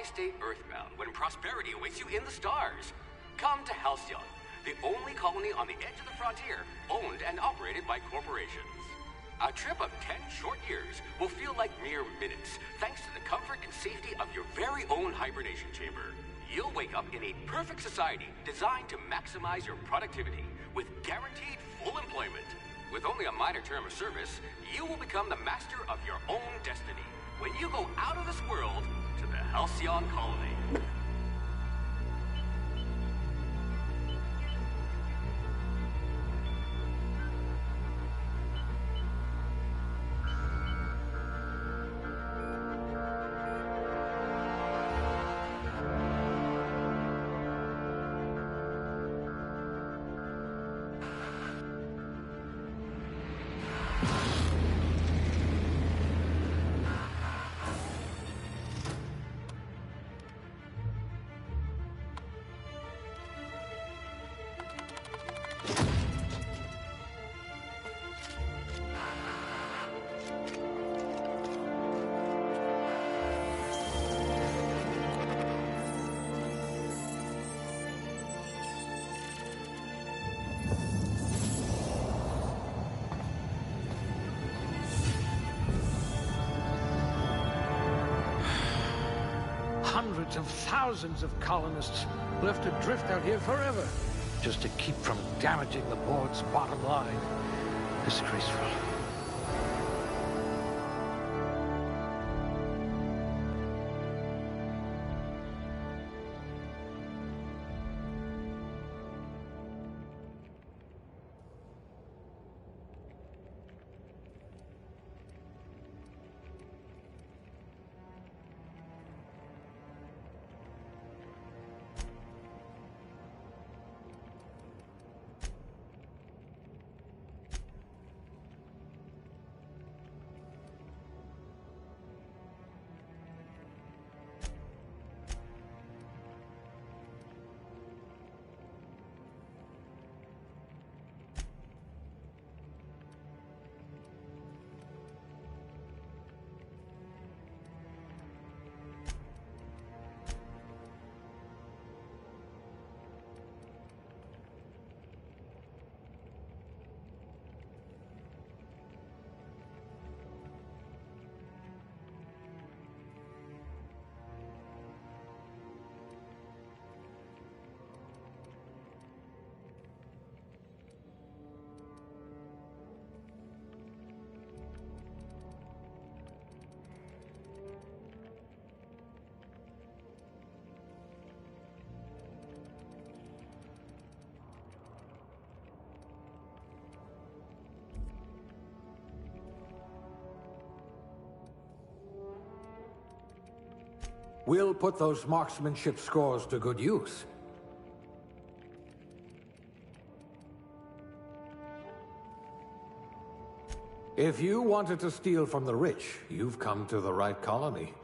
stay earthbound when prosperity awaits you in the stars? Come to Halcyon, the only colony on the edge of the frontier, owned and operated by corporations. A trip of 10 short years will feel like mere minutes, thanks to the comfort and safety of your very own hibernation chamber. You'll wake up in a perfect society designed to maximize your productivity, with guaranteed full employment. With only a minor term of service, you will become the master of your own destiny when you go out of this world to the Halcyon colony. Hundreds of thousands of colonists left adrift out here forever, just to keep from damaging the board's bottom line. Disgraceful. We'll put those marksmanship scores to good use. If you wanted to steal from the rich, you've come to the right colony.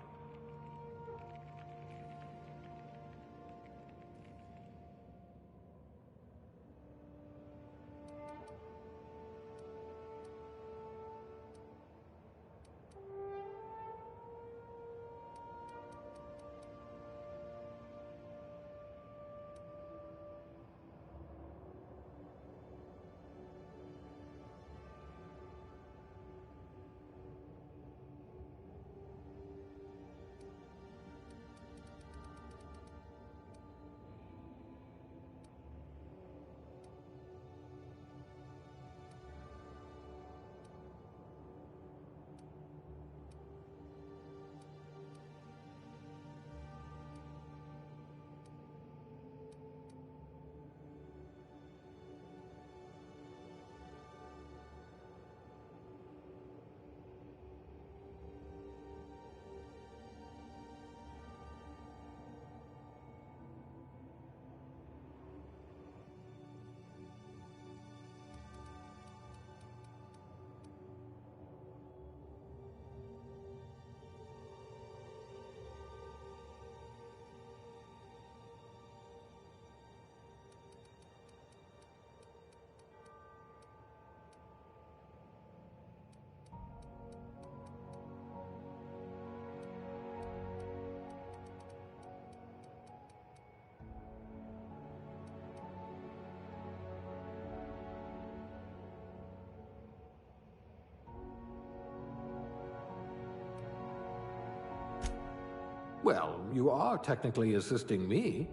Well, you are technically assisting me.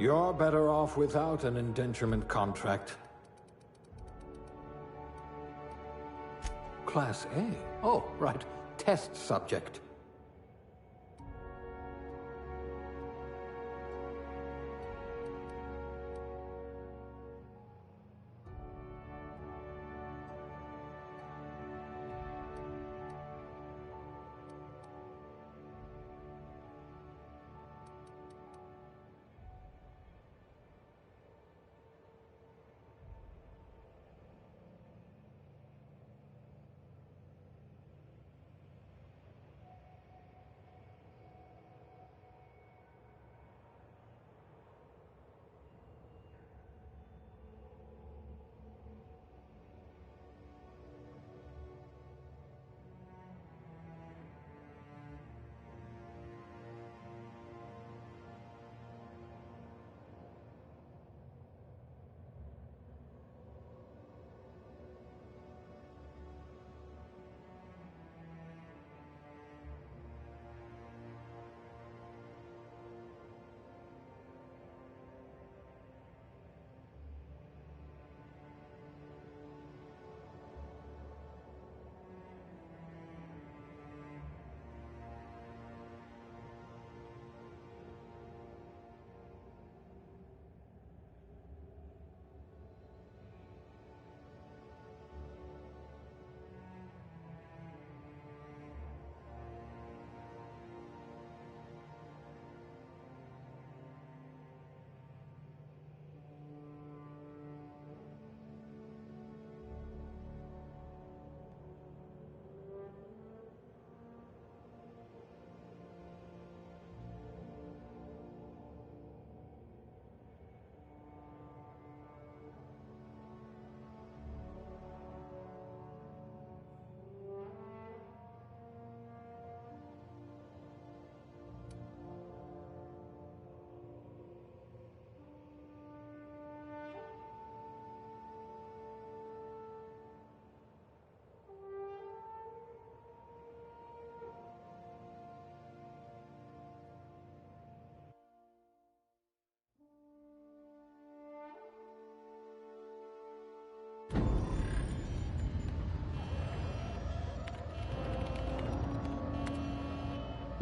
You're better off without an indenturement contract. Class A? Oh, right. Test subject.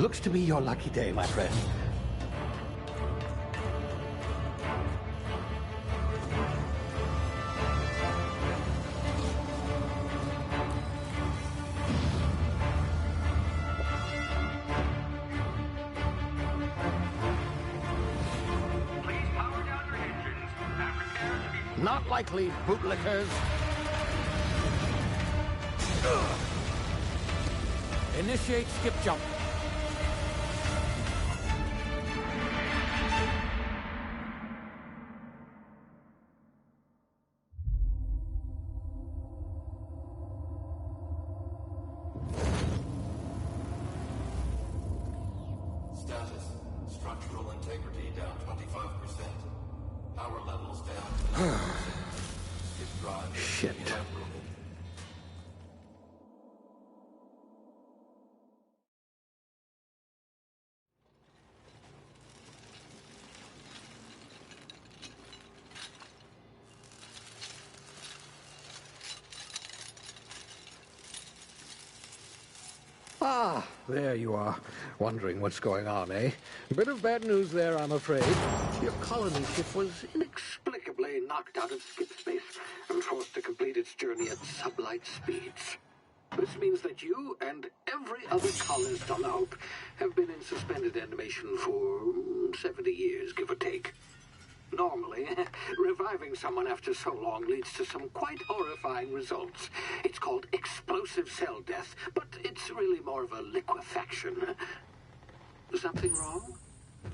Looks to be your lucky day, my friend. Not likely, bootlickers. Initiate skip jump. Status. Structural integrity down 25%. Power levels down. Shit. Ah, there you are. Wondering what's going on, eh? Bit of bad news there, I'm afraid. Your colony ship was inexplicably knocked out of skip space and forced to complete its journey at sublight speeds. This means that you and every other colonist on the Hope have been in suspended animation for 70 years, give or take. Normally, reviving someone after so long leads to some quite horrifying results. It's called explosive cell death, but it's really more of a liquefaction. Something wrong?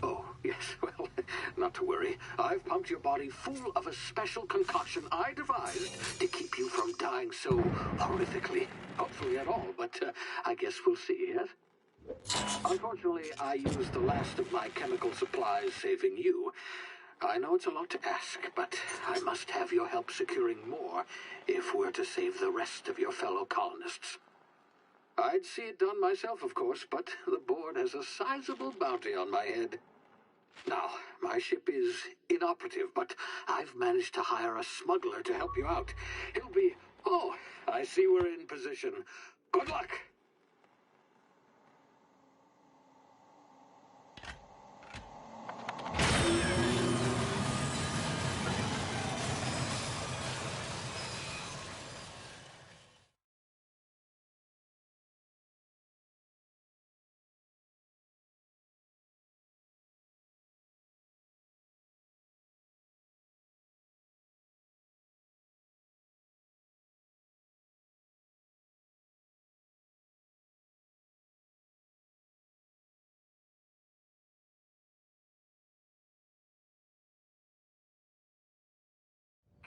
Oh, yes, well, not to worry. I've pumped your body full of a special concoction I devised to keep you from dying so horrifically. Hopefully at all, but I guess we'll see, yes? Unfortunately, I used the last of my chemical supplies saving you. I know it's a lot to ask, but I must have your help securing more if we're to save the rest of your fellow colonists. I'd see it done myself, of course, but the board has a sizable bounty on my head. Now, my ship is inoperative, but I've managed to hire a smuggler to help you out. He'll be... Oh, I see we're in position. Good luck!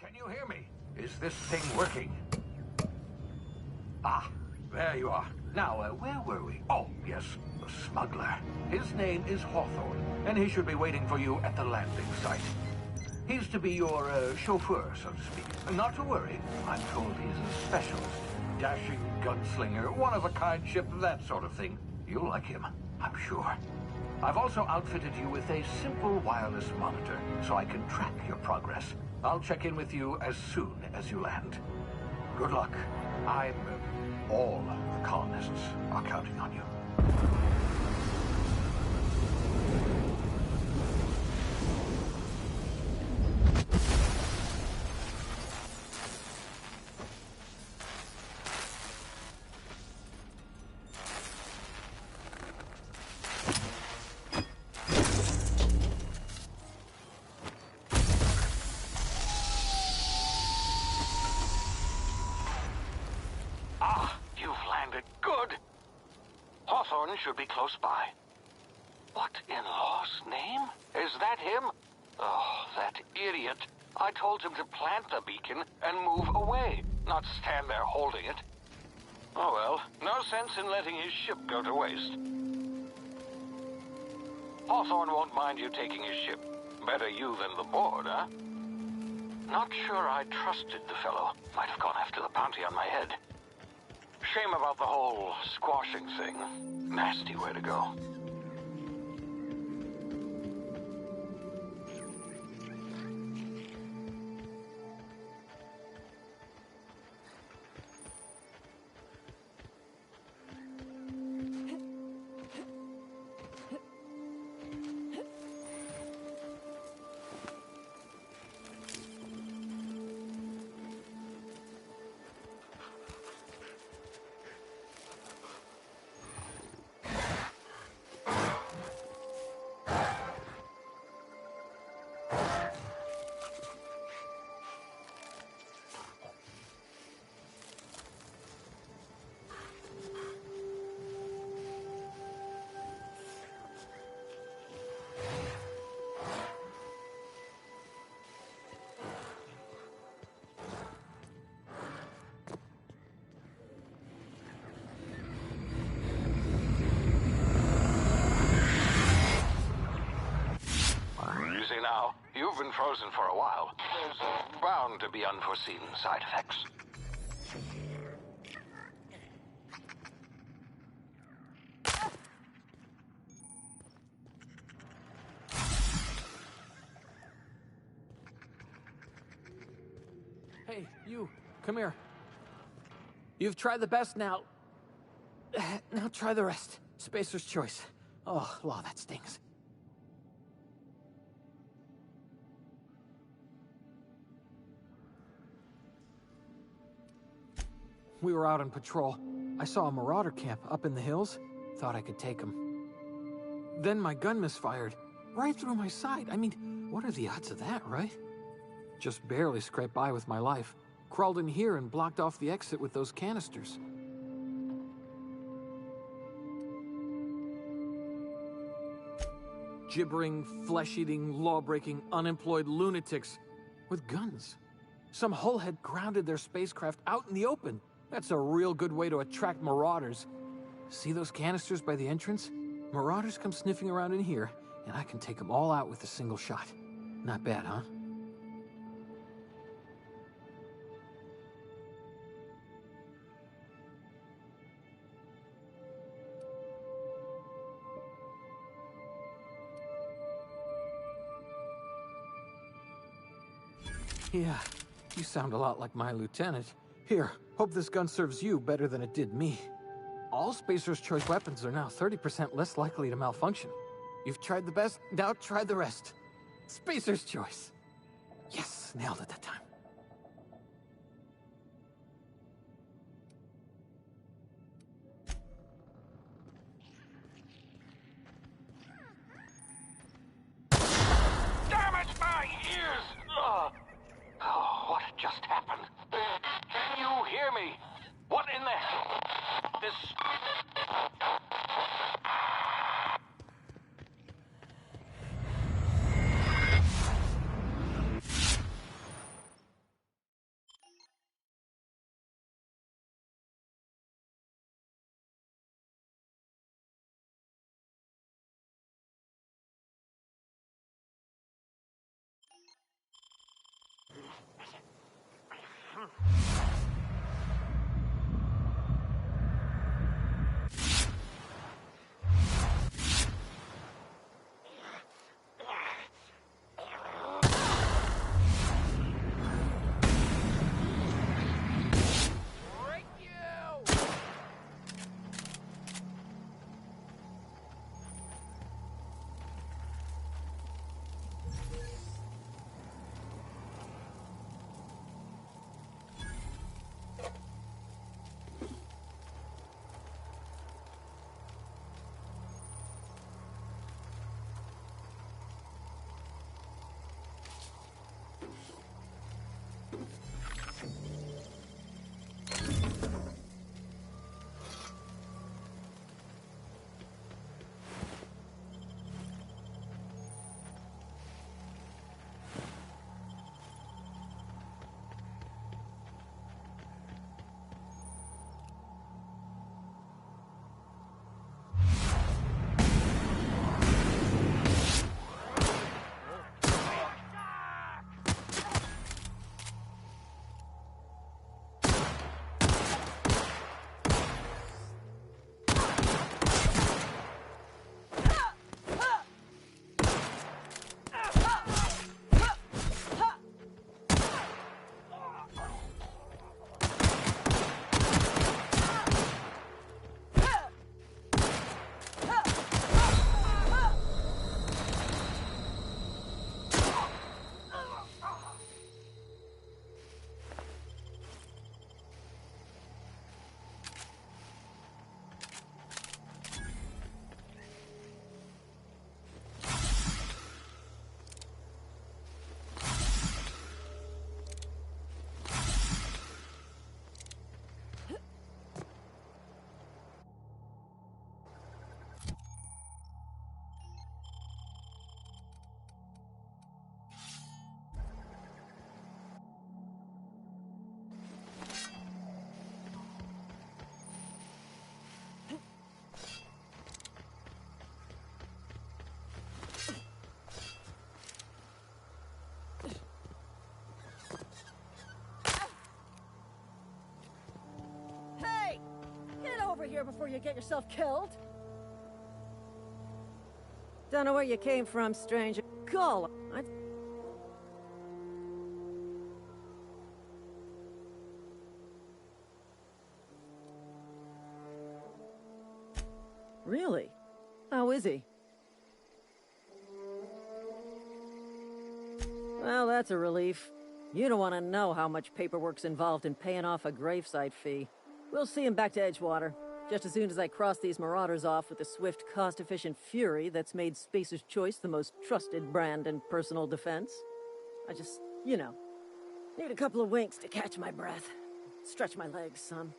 Can you hear me? Is this thing working? Ah, there you are. Now, where were we? Oh, yes, the smuggler. His name is Hawthorne, and he should be waiting for you at the landing site. He's to be your chauffeur, so to speak. Not to worry. I'm told he's a specialist. Dashing gunslinger, one-of-a-kind ship, that sort of thing. You'll like him, I'm sure. I've also outfitted you with a simple wireless monitor, so I can track your progress. I'll check in with you as soon as you land. Good luck. All the colonists are counting on you. Should be close by. What in law's name? Is that him? Oh, that idiot. I told him to plant the beacon and move away, not stand there holding it. Oh well, no sense in letting his ship go to waste. Hawthorne won't mind you taking his ship. Better you than the board, huh? Not sure I trusted the fellow. Might have gone after the bounty on my head. Shame about the whole squashing thing. Nasty way to go. You've been frozen for a while. There's bound to be unforeseen side effects. Hey, you, come here. You've tried the best now. Now try the rest. Spacer's choice. Oh, law, that stings. We were out on patrol. I saw a marauder camp up in the hills. Thought I could take him. Then my gun misfired. Right through my side. I mean, what are the odds of that, right? Just barely scraped by with my life. Crawled in here and blocked off the exit with those canisters. Gibbering, flesh-eating, law-breaking, unemployed lunatics with guns. Some hull had grounded their spacecraft out in the open. That's a real good way to attract marauders. See those canisters by the entrance? Marauders come sniffing around in here, and I can take them all out with a single shot. Not bad, huh? Yeah, you sound a lot like my lieutenant. Here, hope this gun serves you better than it did me. All Spacer's Choice weapons are now 30% less likely to malfunction. You've tried the best, now try the rest. Spacer's Choice. Yes, nailed it that time. Damn it, my ears! Oh, what just happened? Can you hear me? What in the hell? This... here before you get yourself killed. Don't know where you came from, stranger. Call. Really? How is he? Well, that's a relief. You don't want to know how much paperwork's involved in paying off a gravesite fee. We'll see him back to Edgewater, just as soon as I cross these marauders off with the swift, cost-efficient fury that's made Spacer's Choice the most trusted brand in personal defense. I just, need a couple of winks to catch my breath. Stretch my legs some.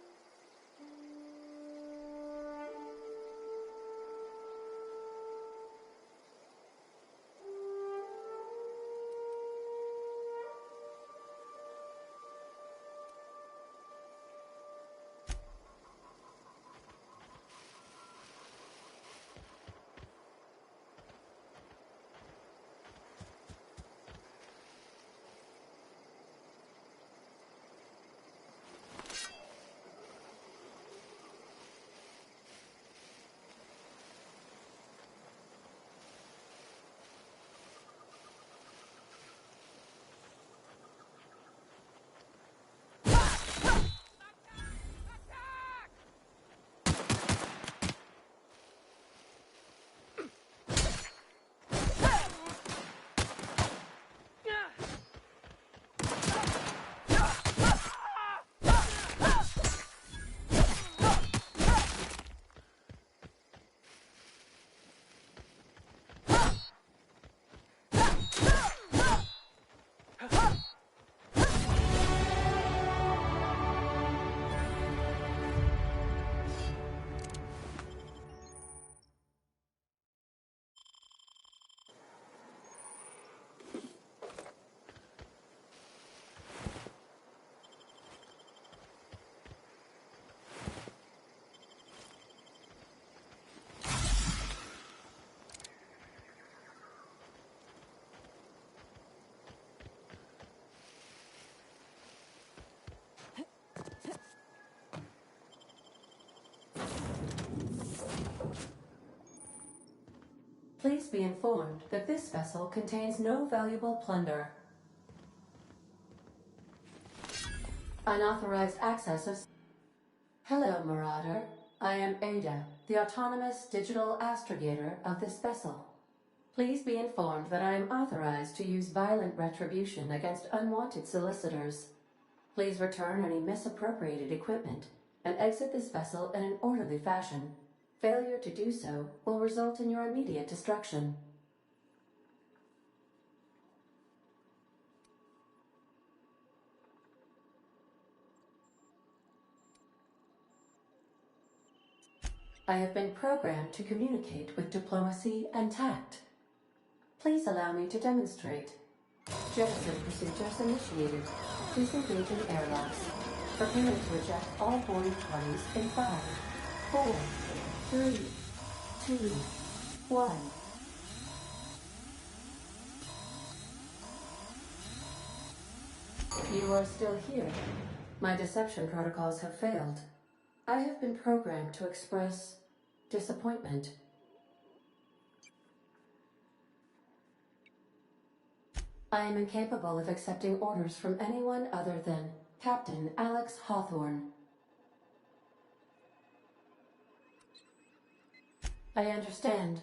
Please be informed that this vessel contains no valuable plunder. Unauthorized access of... Hello, Marauder. I am Ada, the autonomous digital astrogator of this vessel. Please be informed that I am authorized to use violent retribution against unwanted solicitors. Please return any misappropriated equipment and exit this vessel in an orderly fashion. Failure to do so will result in your immediate destruction. I have been programmed to communicate with diplomacy and tact. Please allow me to demonstrate. Jettison procedures initiated. Please engage in airlocks. Prepare to eject all boarding parties in 5, 4, 3, 2, 1. You are still here. My deception protocols have failed. I have been programmed to express disappointment. I am incapable of accepting orders from anyone other than Captain Alex Hawthorne. I understand.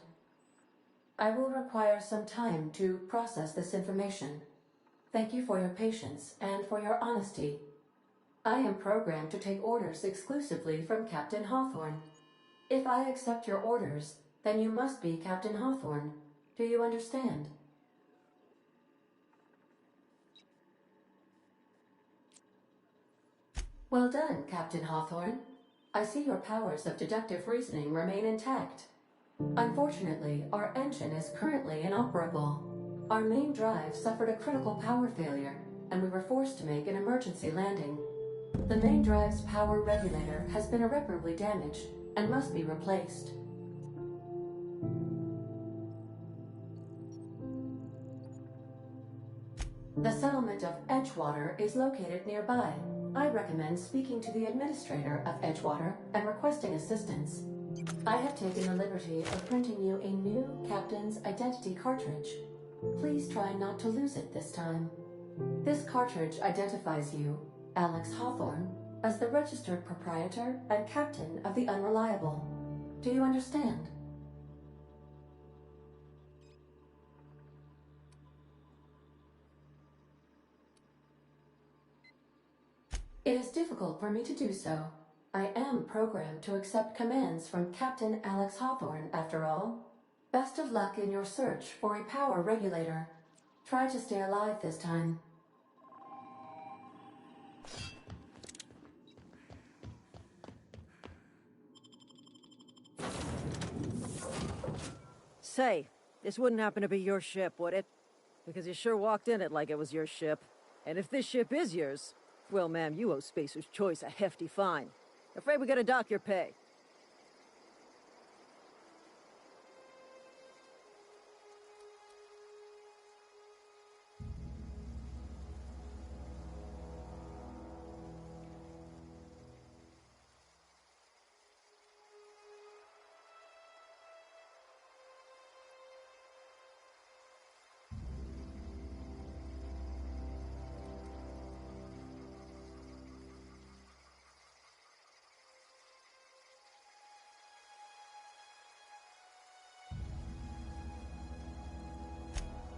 I will require some time to process this information. Thank you for your patience and for your honesty. I am programmed to take orders exclusively from Captain Hawthorne. If I accept your orders, then you must be Captain Hawthorne. Do you understand? Well done, Captain Hawthorne. I see your powers of deductive reasoning remain intact. Unfortunately, our engine is currently inoperable. Our main drive suffered a critical power failure, and we were forced to make an emergency landing. The main drive's power regulator has been irreparably damaged and must be replaced. The settlement of Edgewater is located nearby. I recommend speaking to the administrator of Edgewater and requesting assistance. I have taken the liberty of printing you a new captain's identity cartridge. Please try not to lose it this time. This cartridge identifies you, Alex Hawthorne, as the registered proprietor and captain of the Unreliable. Do you understand? It is difficult for me to do so. I am programmed to accept commands from Captain Alex Hawthorne, after all. Best of luck in your search for a power regulator. Try to stay alive this time. Say, this wouldn't happen to be your ship, would it? Because you sure walked in it like it was your ship. And if this ship is yours, well, ma'am, you owe Spacer's Choice a hefty fine. Afraid we gotta dock your pay.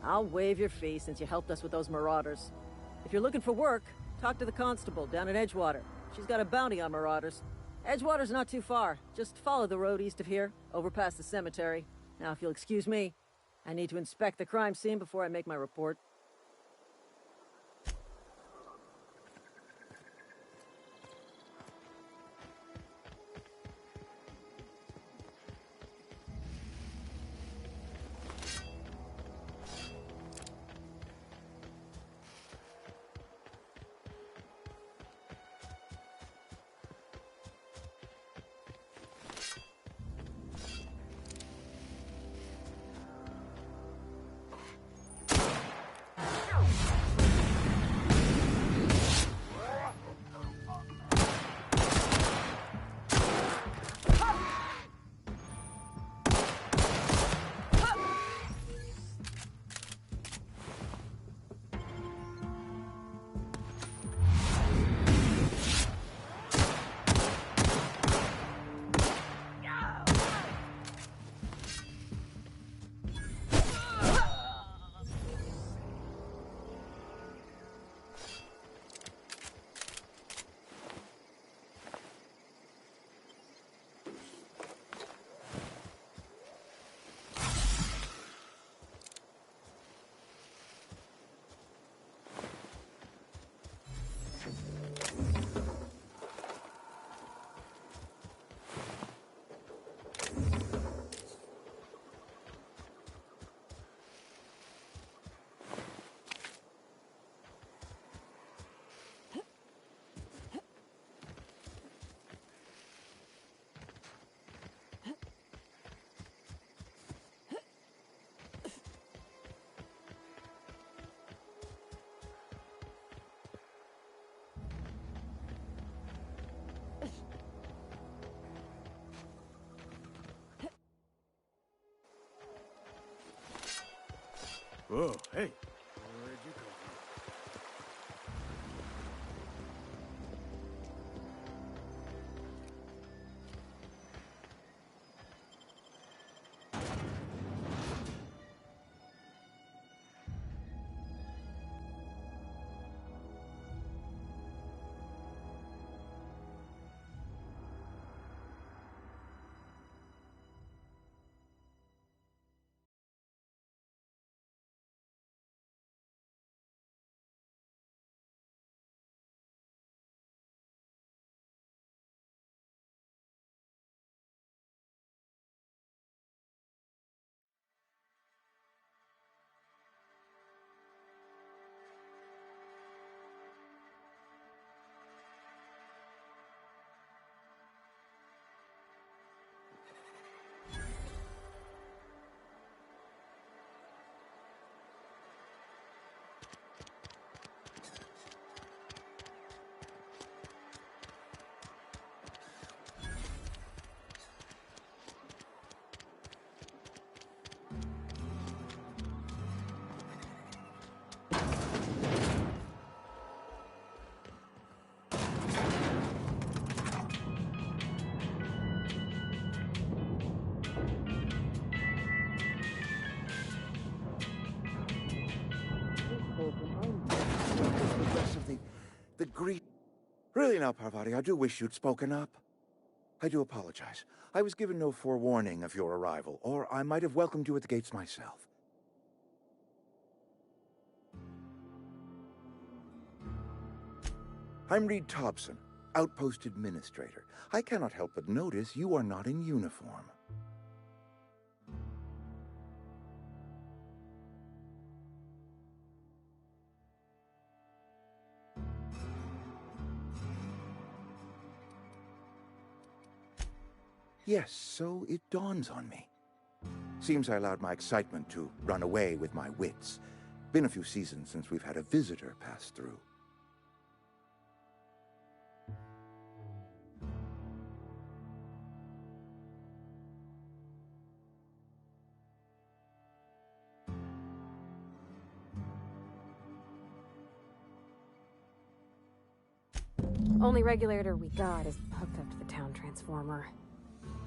I'll waive your fee since you helped us with those marauders. If you're looking for work, talk to the constable down at Edgewater. She's got a bounty on marauders. Edgewater's not too far. Just follow the road east of here, over past the cemetery. Now, if you'll excuse me, I need to inspect the crime scene before I make my report. Whoa, hey, The greet... Really now, Parvati, I do wish you'd spoken up. I do apologize. I was given no forewarning of your arrival, or I might have welcomed you at the gates myself. I'm Reed Thompson, Outpost Administrator. I cannot help but notice you are not in uniform. Yes, so it dawns on me. Seems I allowed my excitement to run away with my wits. Been a few seasons since we've had a visitor pass through. Only regulator we got is hooked up to the town transformer.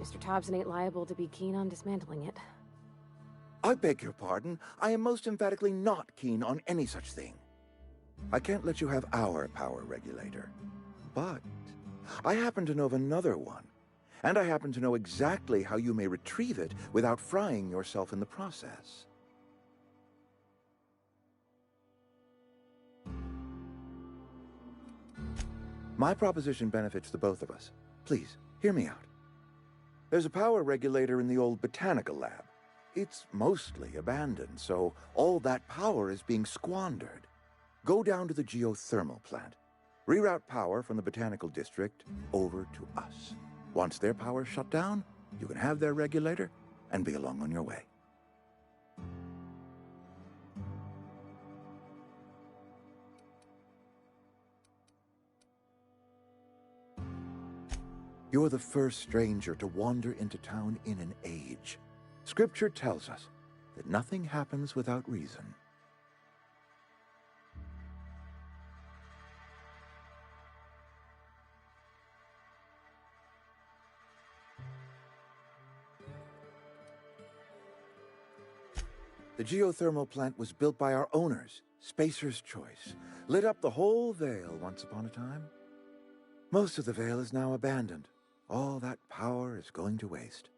Mr. Thompson ain't liable to be keen on dismantling it. I beg your pardon. I am most emphatically not keen on any such thing. I can't let you have our power regulator. But I happen to know of another one. And I happen to know exactly how you may retrieve it without frying yourself in the process. My proposition benefits the both of us. Please, hear me out. There's a power regulator in the old botanical lab. It's mostly abandoned, so all that power is being squandered. Go down to the geothermal plant. Reroute power from the botanical district over to us. Once their power's shut down, you can have their regulator and be along on your way. You're the first stranger to wander into town in an age. Scripture tells us that nothing happens without reason. The geothermal plant was built by our owners, Spacer's Choice. Lit up the whole Vale once upon a time. Most of the Vale is now abandoned. All that power is going to waste.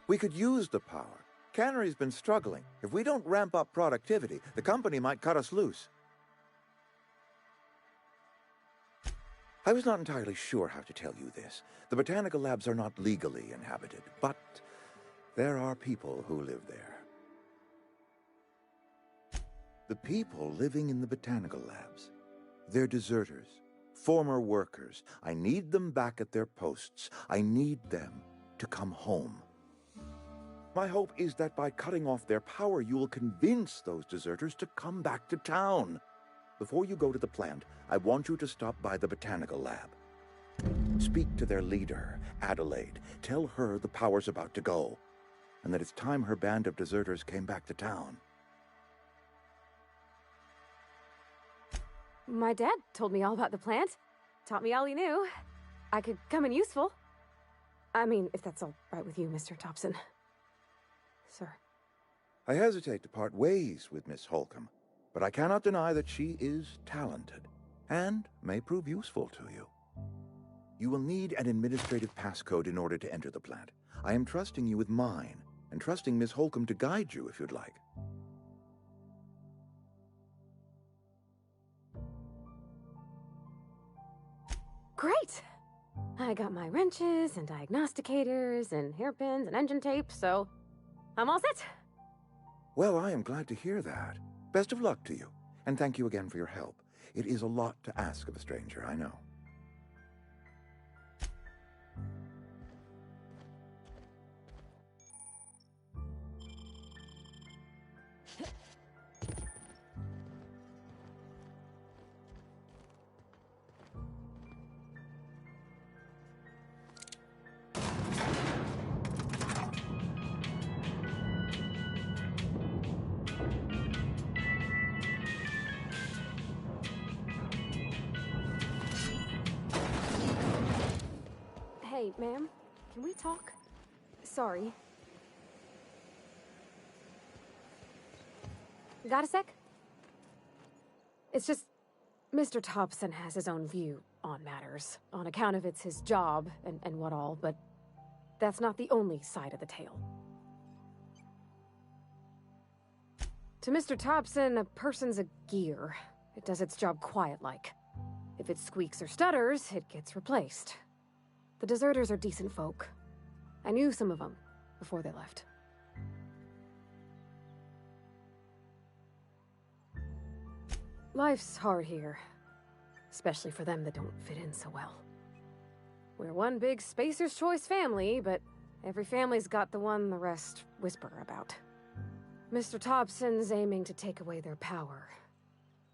We could use the power. Cannery's been struggling. If we don't ramp up productivity, the company might cut us loose. I was not entirely sure how to tell you this. The botanical labs are not legally inhabited, but there are people who live there. The people living in the botanical labs, they're deserters, former workers. I need them back at their posts. I need them to come home. My hope is that by cutting off their power, you will convince those deserters to come back to town. Before you go to the plant, I want you to stop by the botanical lab. Speak to their leader, Adelaide. Tell her the power's about to go, and that it's time her band of deserters came back to town. My dad told me all about the plant. Taught me all he knew. I could come in useful. I mean, if that's all right with you, Mr. Thompson. Sir. I hesitate to part ways with Miss Holcomb, but I cannot deny that she is talented and may prove useful to you. You will need an administrative passcode in order to enter the plant. I am trusting you with mine, and trusting Miss Holcomb to guide you if you'd like. Great! I got my wrenches and diagnosticators and hairpins and engine tape, so I'm all set. Well, I am glad to hear that. Best of luck to you, and thank you again for your help. It is a lot to ask of a stranger, I know. Hey, ma'am, can we talk? Sorry. Got a sec? It's just, Mr. Thompson has his own view on matters, on account of it's his job and what all, but that's not the only side of the tale. To Mr. Thompson, a person's a gear. It does its job quiet-like. If it squeaks or stutters, it gets replaced. The deserters are decent folk. I knew some of them before they left. Life's hard here, especially for them that don't fit in so well. We're one big Spacer's Choice family, but every family's got the one the rest whisper about. Mr. Thompson's aiming to take away their power.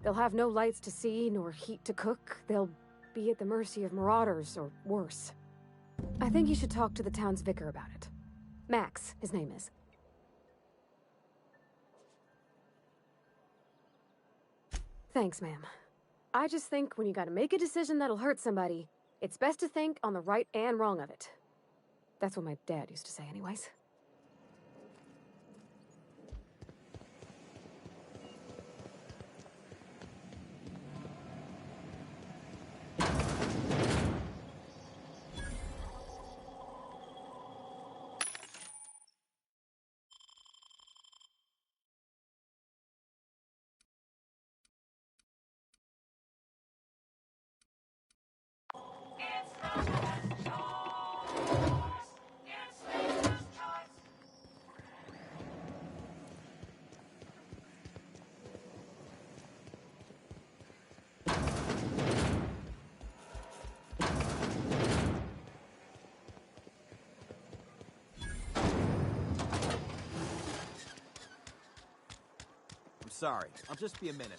They'll have no lights to see, nor heat to cook. They'll be at the mercy of marauders, or worse. I think you should talk to the town's vicar about it. Max, his name is. Thanks, ma'am. I just think when you gotta make a decision that'll hurt somebody, it's best to think on the right and wrong of it. That's what my dad used to say anyways. Sorry, I'll just be a minute.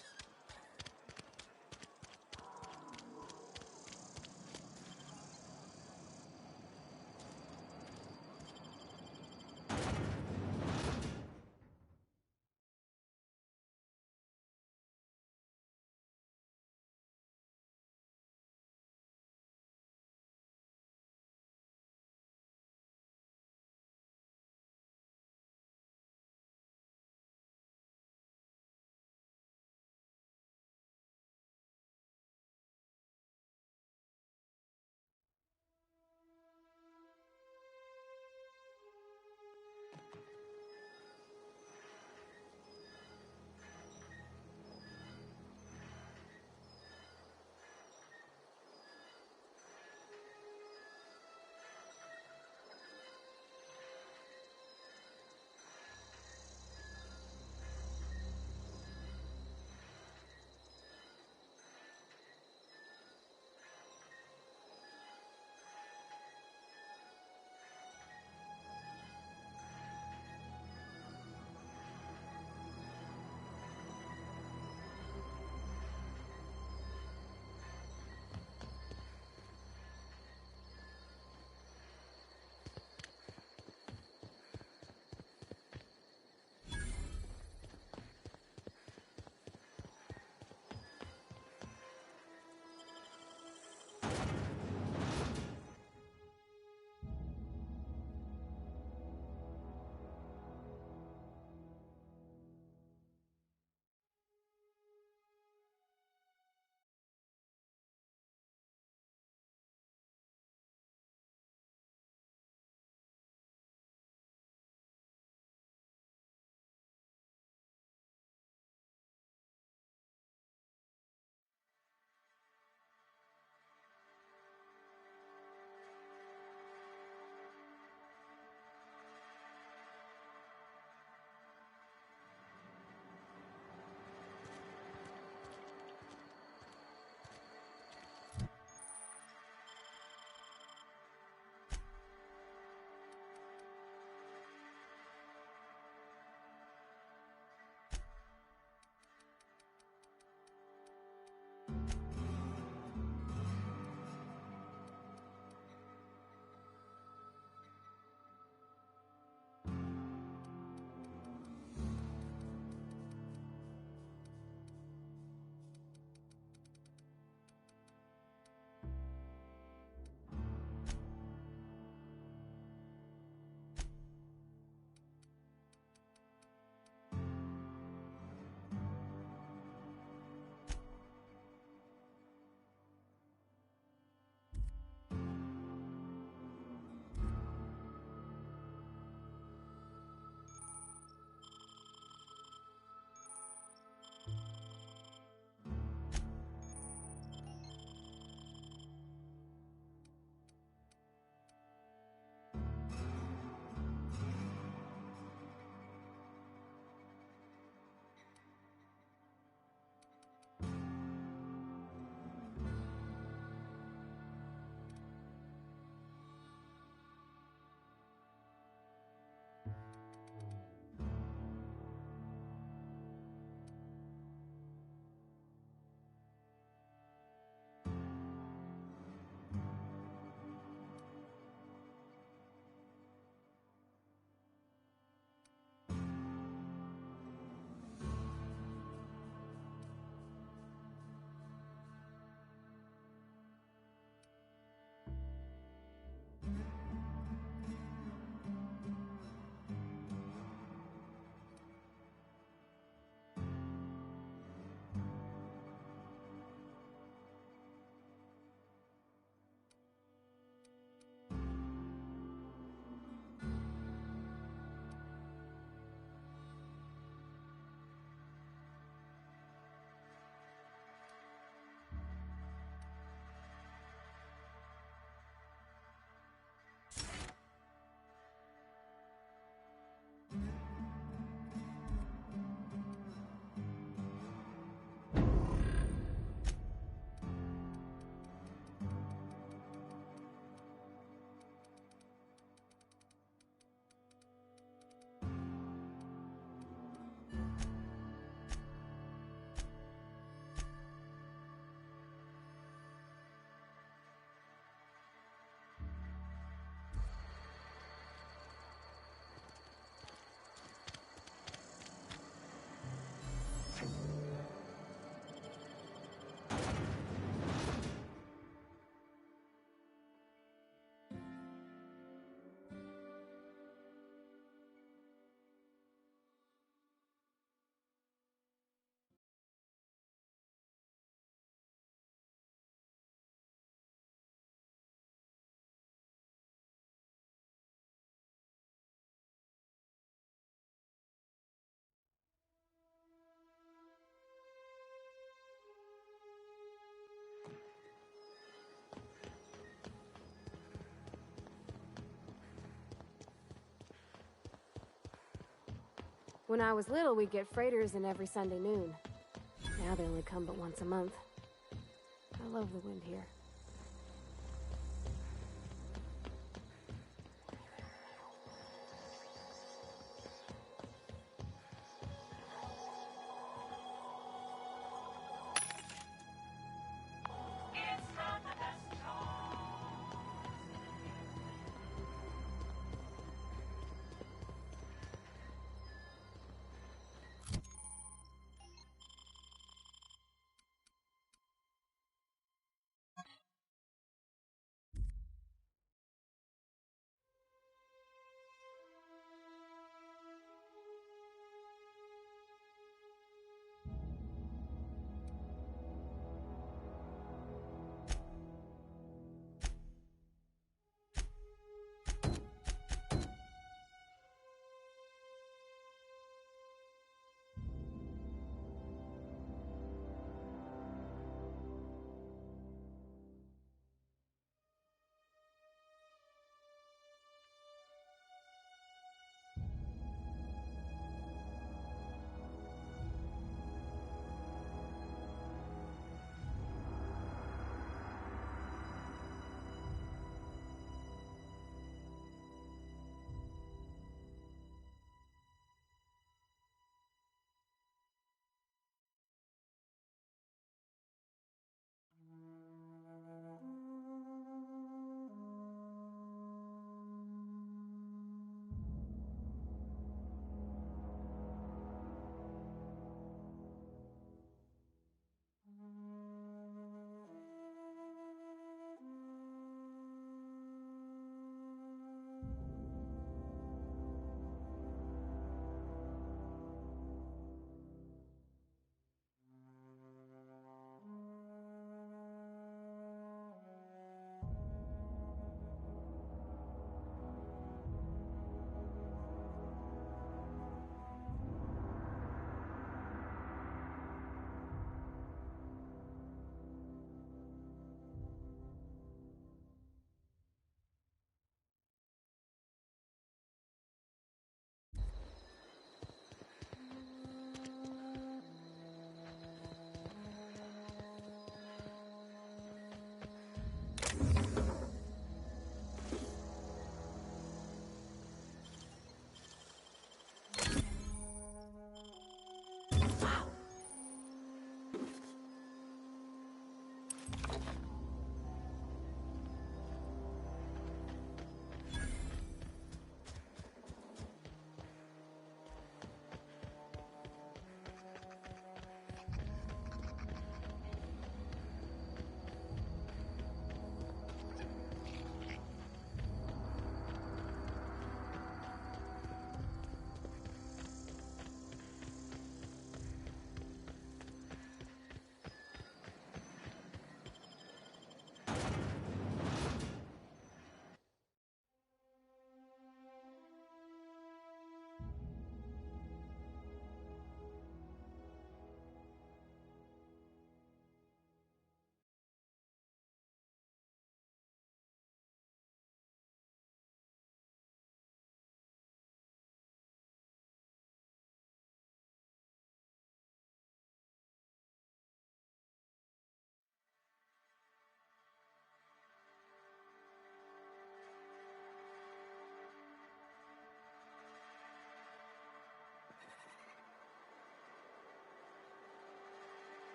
When I was little, we'd get freighters in every Sunday noon. Now they only come but once a month. I love the wind here.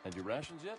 Had your rations yet?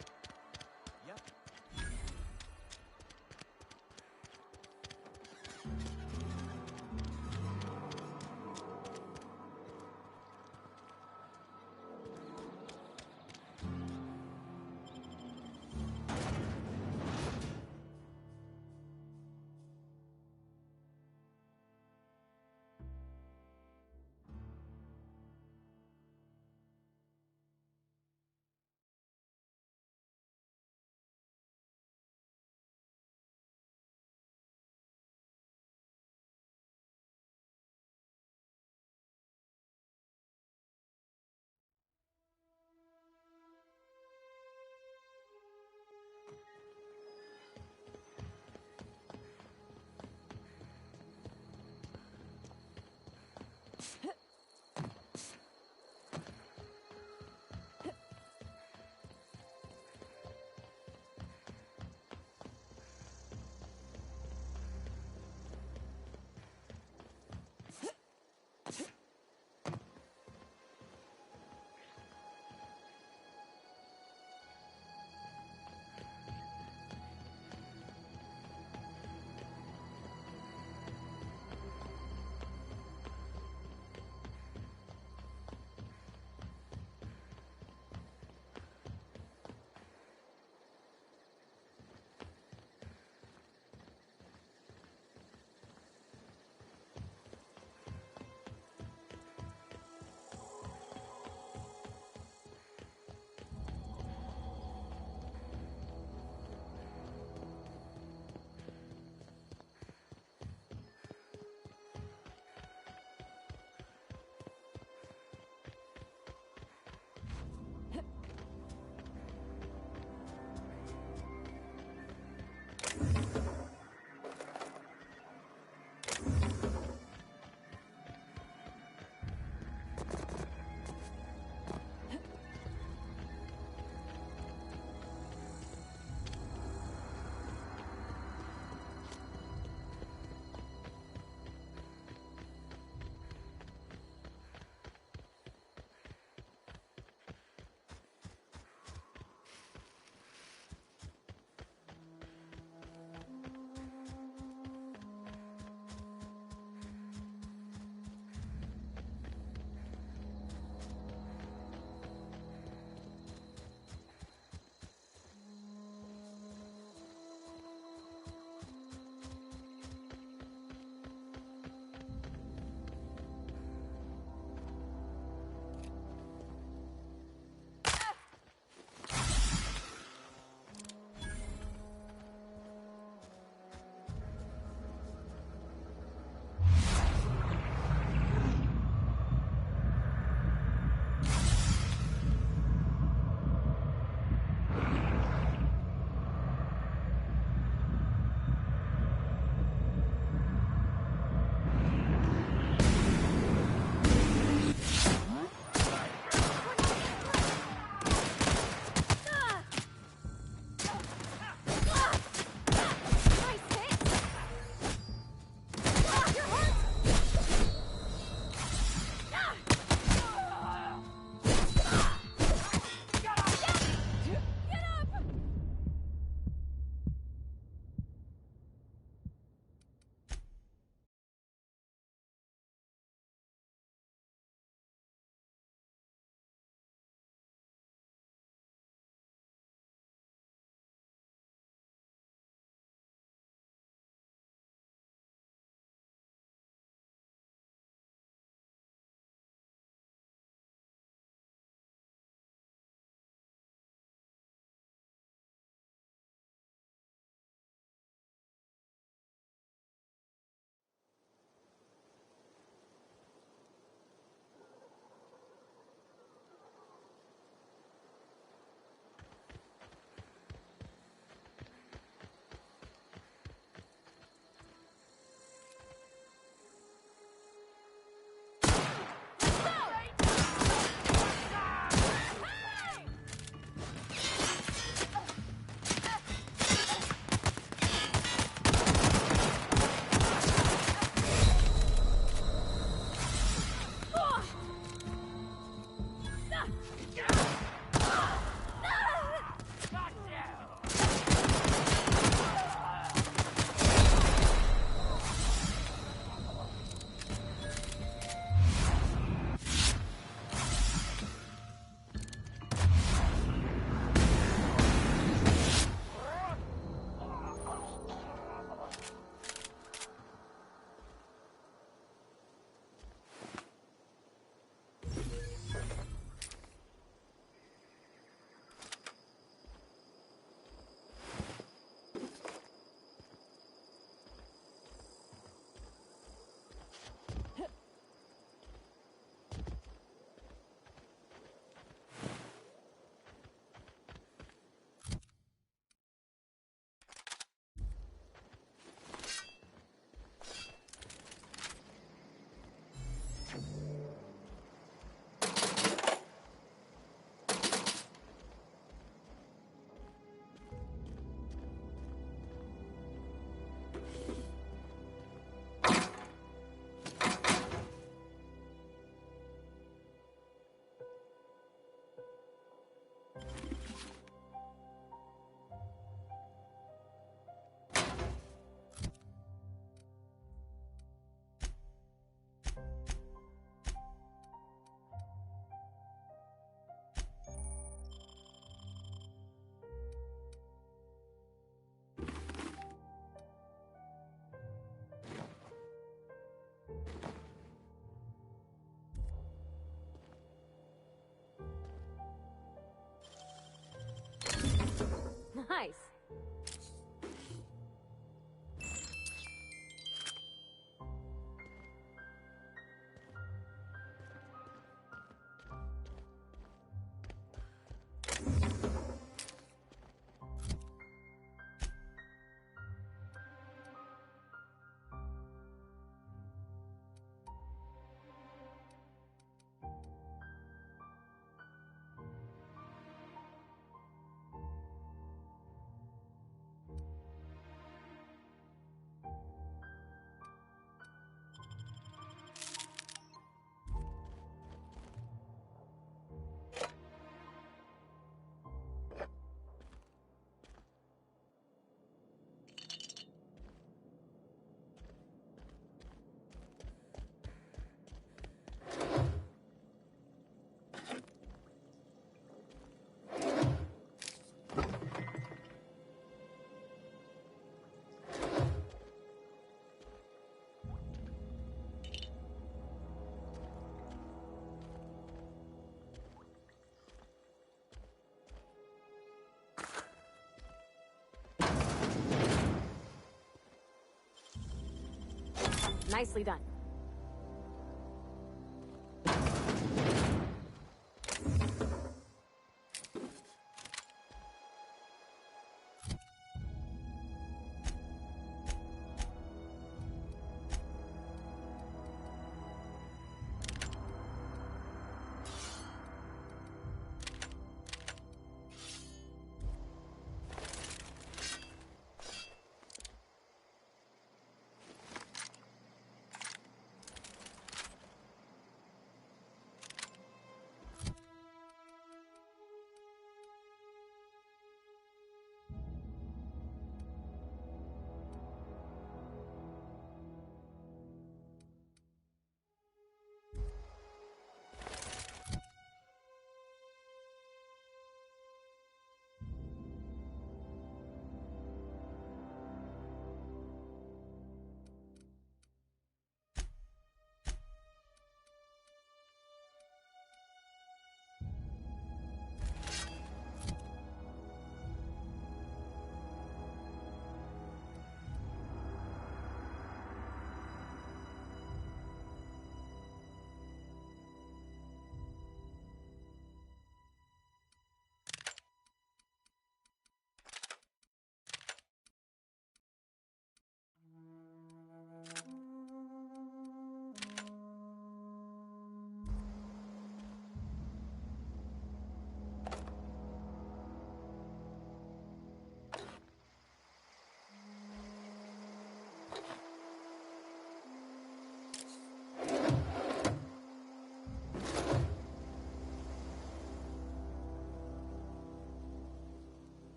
Nicely done.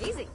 Easy.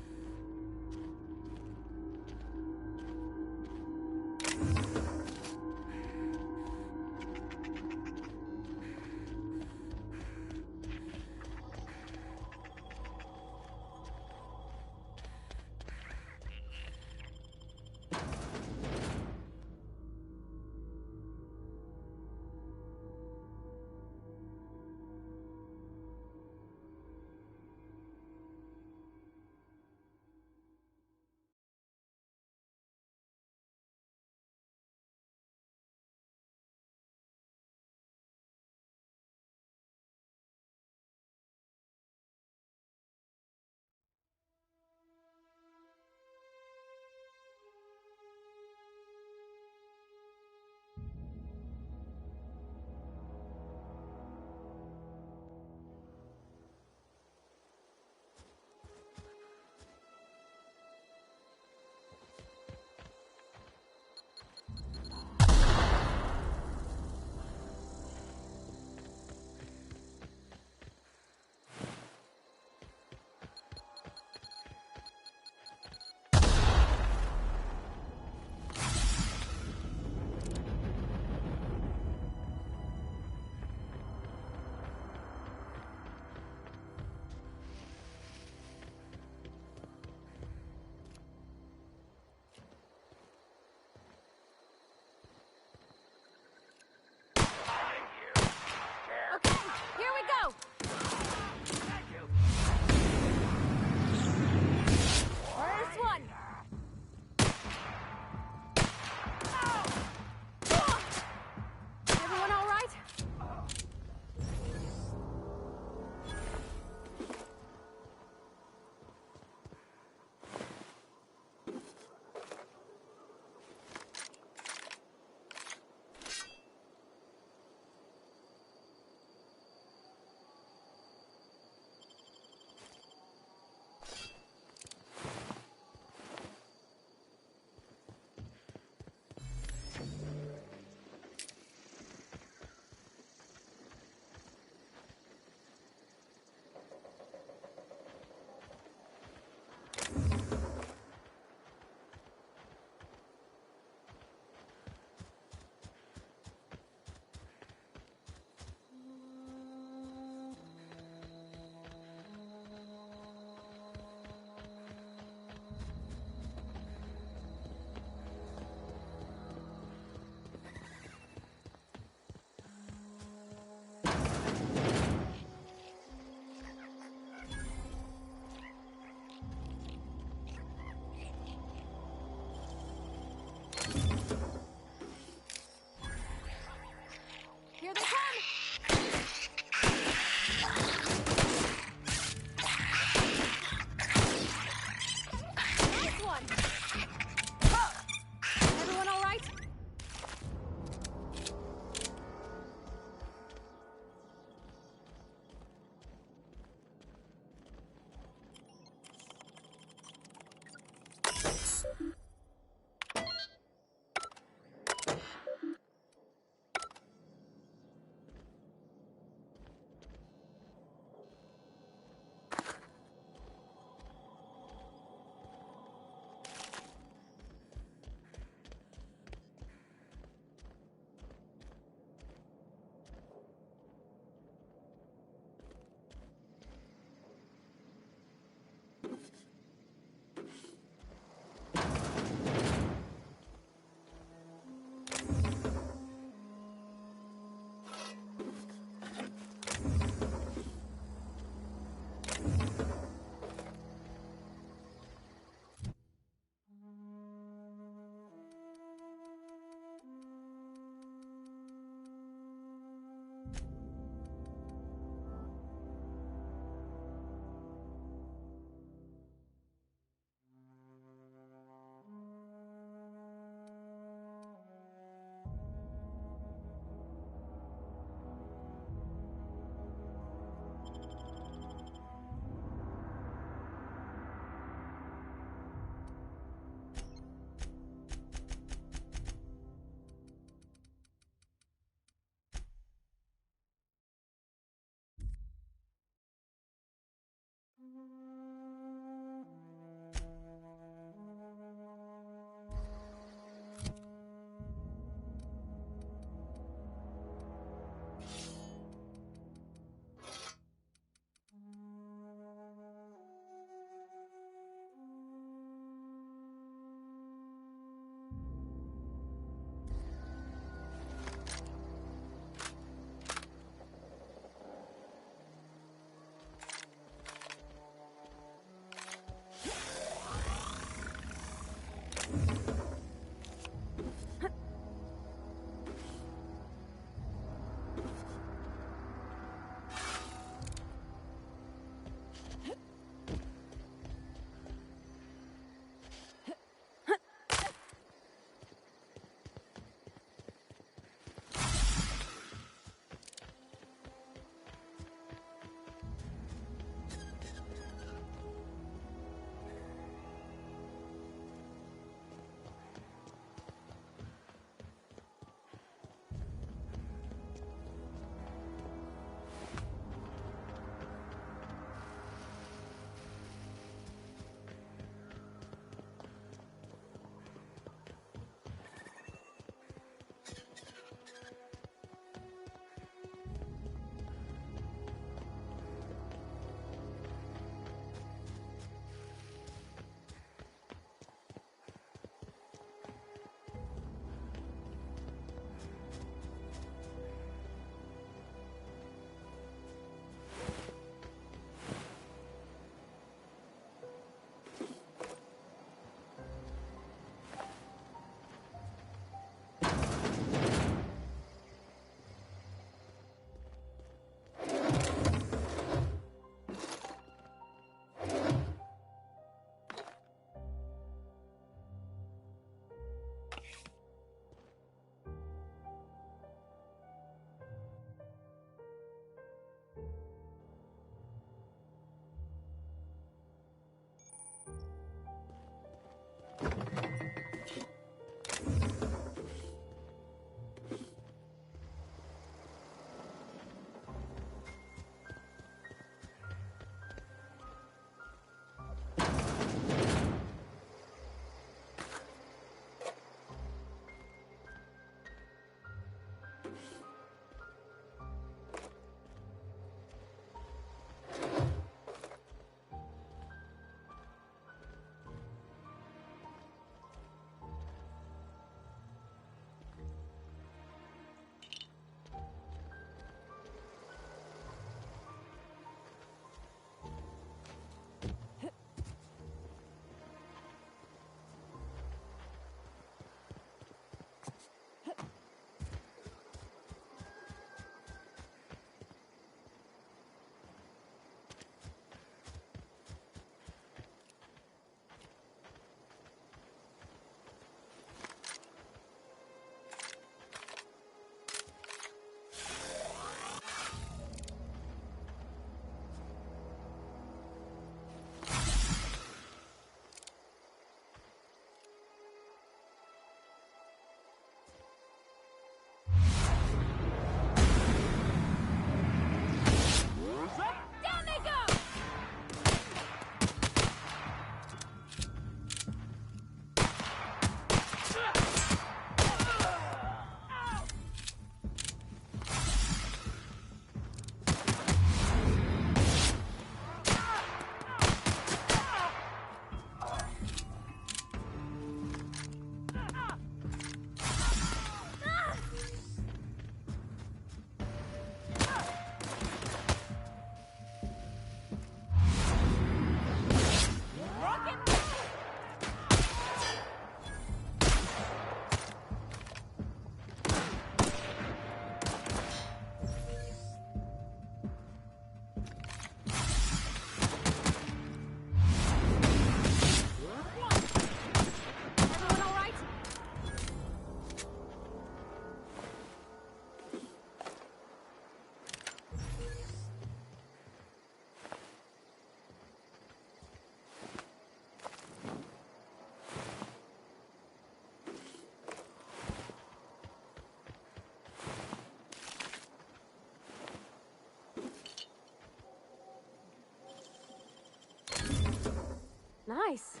nice.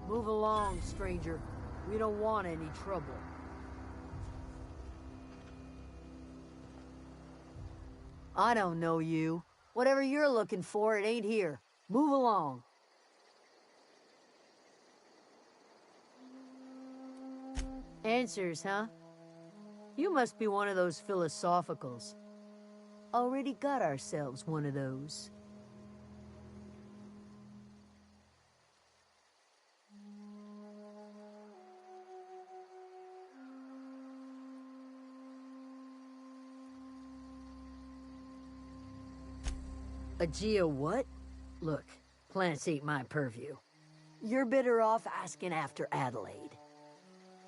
Move along, stranger. We don't want any trouble. I don't know you. Whatever you're looking for, it ain't here. Move along. Answers, huh? You must be one of those philosophicals. Already got ourselves one of those. A geo what? Look, plants ain't my purview. You're better off asking after Adelaide.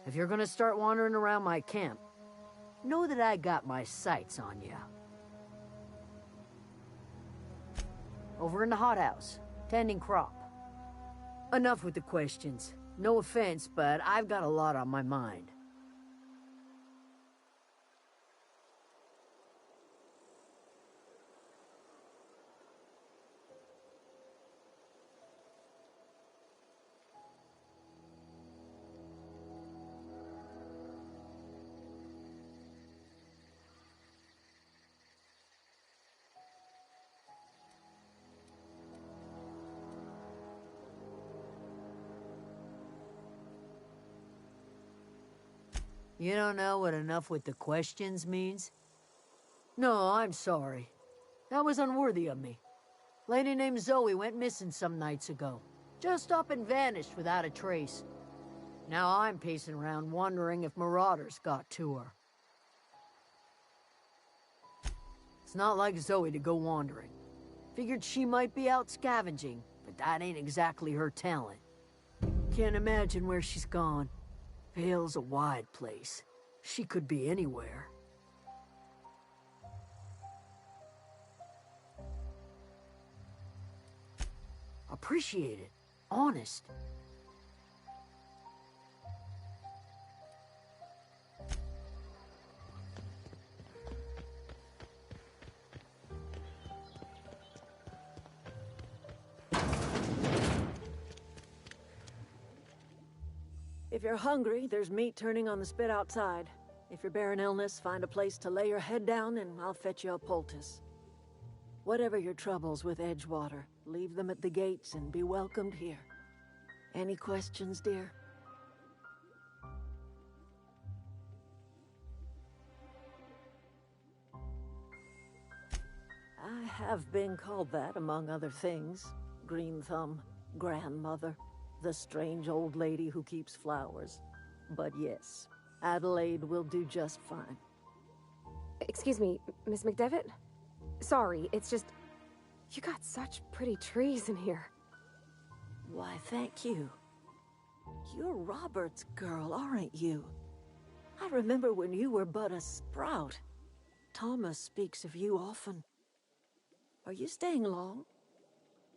If you're gonna start wandering around my camp, know that I got my sights on you. Over in the hothouse, tending crop. Enough with the questions. No offense, but I've got a lot on my mind. You don't know what enough with the questions means? No, I'm sorry. That was unworthy of me. Lady named Zoe went missing some nights ago. Just up and vanished without a trace. Now I'm pacing around wondering if marauders got to her. It's not like Zoe to go wandering. Figured she might be out scavenging, but that ain't exactly her talent. Can't imagine where she's gone. Vale's a wide place. She could be anywhere. Appreciate it. Honest. If you're hungry, there's meat turning on the spit outside. If you're bearing illness, find a place to lay your head down and I'll fetch you a poultice. Whatever your troubles with Edgewater, leave them at the gates and be welcomed here. Any questions, dear? I have been called that, among other things. Green Thumb, grandmother, the strange old lady who keeps flowers. But yes, Adelaide will do just fine. Excuse me, Miss McDevitt? Sorry, it's just... You got such pretty trees in here. Why, thank you. You're Robert's girl, aren't you? I remember when you were but a sprout. Thomas speaks of you often. Are you staying long?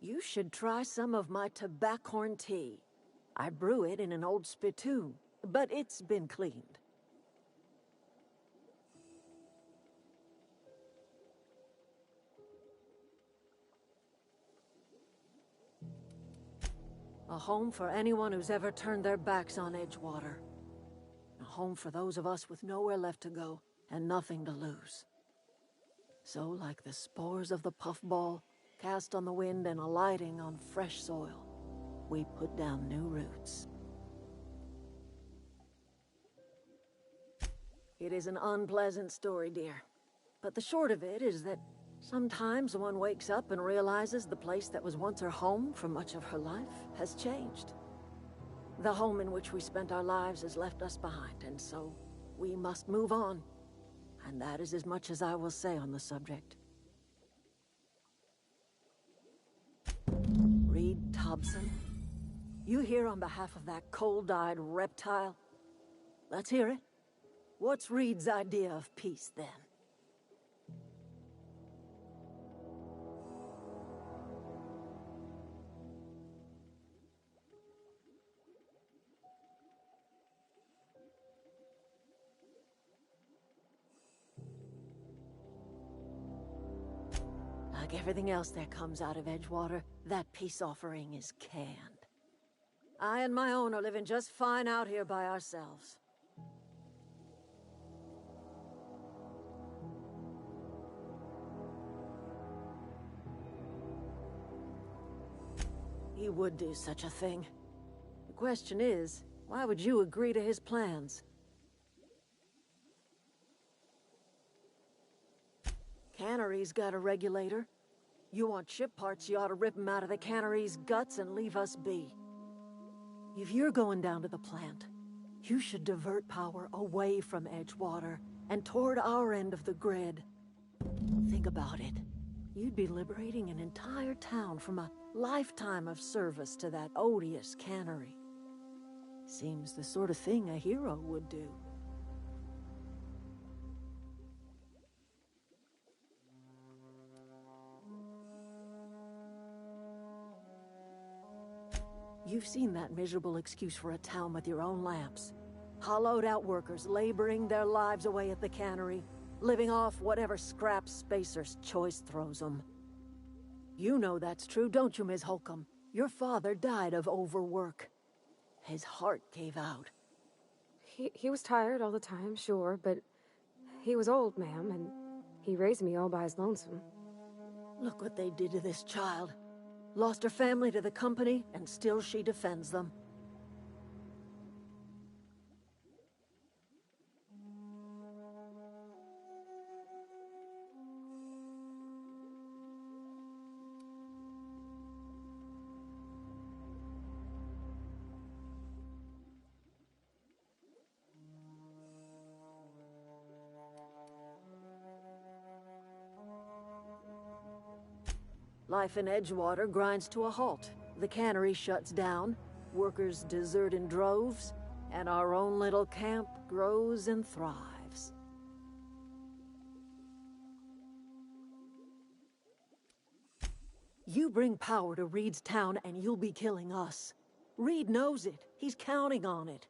You should try some of my tobaccorn tea. I brew it in an old spittoon, but it's been cleaned. A home for anyone who's ever turned their backs on Edgewater. A home for those of us with nowhere left to go and nothing to lose. So, like the spores of the puffball, cast on the wind and alighting on fresh soil, we put down new roots. It is an unpleasant story, dear. But the short of it is that sometimes one wakes up and realizes the place that was once her home for much of her life has changed. The home in which we spent our lives has left us behind, and so we must move on. And that is as much as I will say on the subject. Reed Thompson, you here on behalf of that cold-eyed reptile? Let's hear it. What's Reed's idea of peace, then? Like everything else that comes out of Edgewater, that peace offering is canned. I and my own are living just fine out here by ourselves. He would do such a thing. The question is, why would you agree to his plans? Cannery's got a regulator. You want ship parts, you ought to rip them out of the cannery's guts and leave us be. If you're going down to the plant, you should divert power away from Edgewater and toward our end of the grid. Think about it. You'd be liberating an entire town from a lifetime of service to that odious cannery. Seems the sort of thing a hero would do. You've seen that miserable excuse for a town with your own lamps. Hollowed out workers laboring their lives away at the cannery, living off whatever scraps Spacer's choice throws them. You know that's true, don't you, Ms. Holcomb? Your father died of overwork. His heart gave out. He was tired all the time, sure, but he was old, ma'am, and he raised me all by his lonesome. Look what they did to this child. Lost her family to the company, and still she defends them. Life in Edgewater grinds to a halt. The cannery shuts down, workers desert in droves, and our own little camp grows and thrives. You bring power to Reed's town and you'll be killing us. Reed knows it. He's counting on it.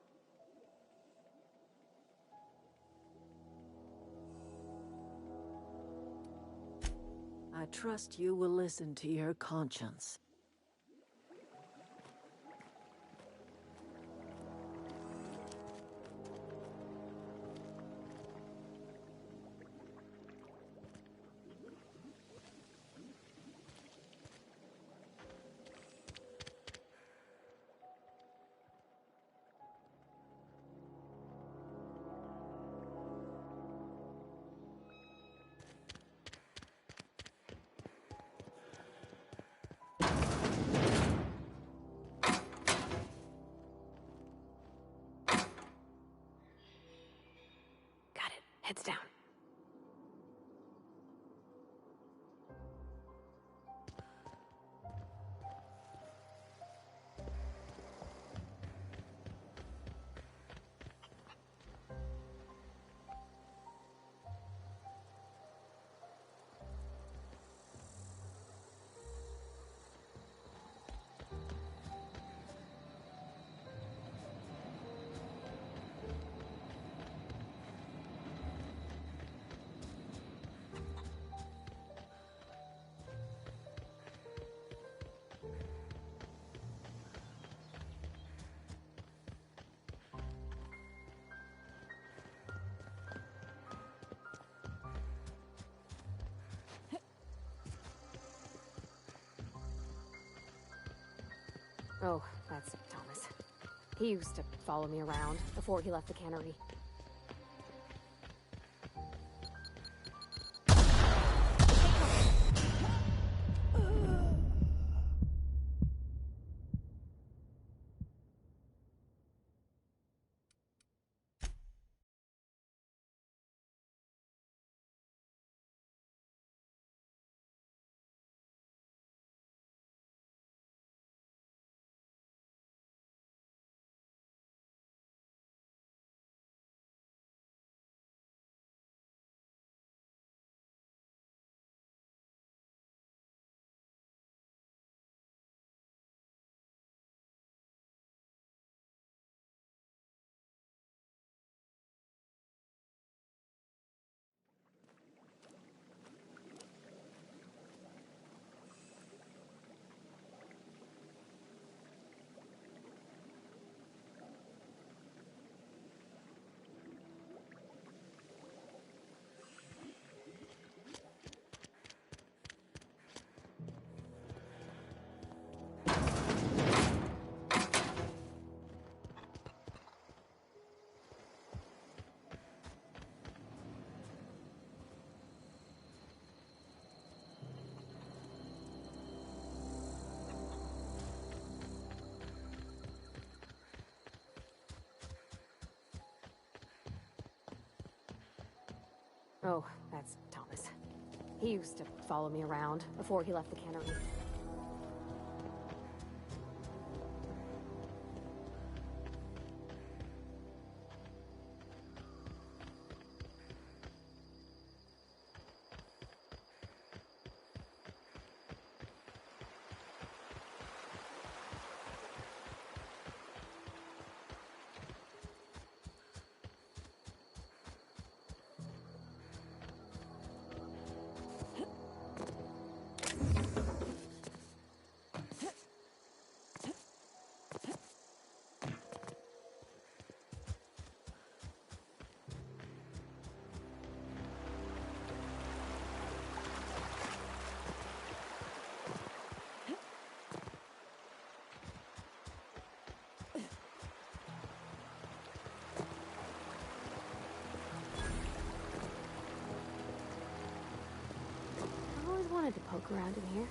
I trust you will listen to your conscience. Heads down. Oh, that's Thomas. He used to follow me around before he left the cannery. Oh, that's Thomas. He used to follow me around before he left the cannery. I always wanted to poke around in here.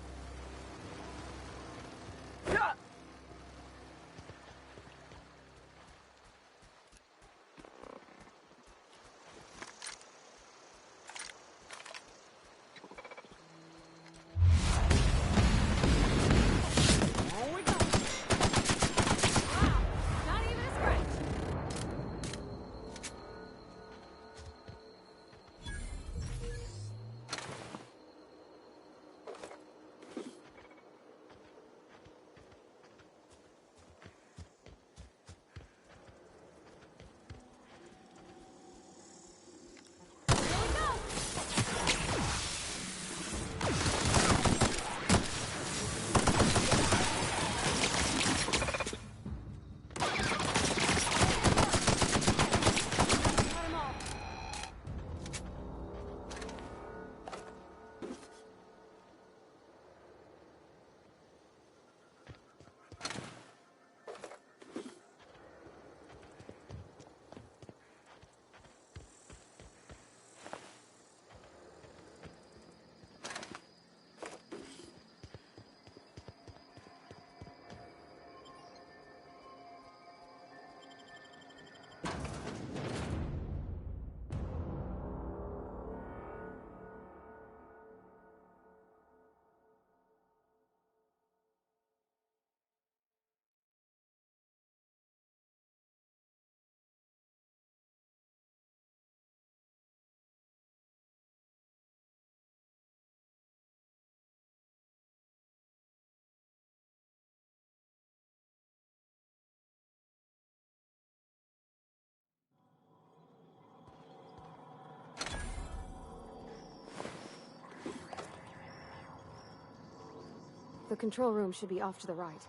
The control room should be off to the right.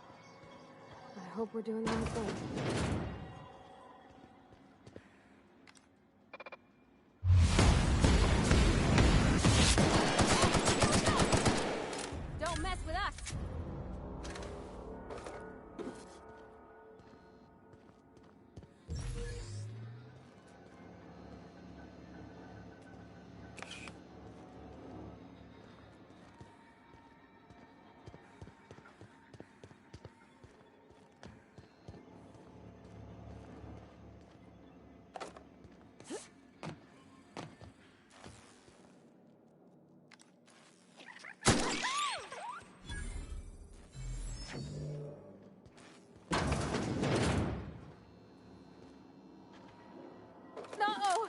I hope we're doing the right thing. Don't mess with us! No!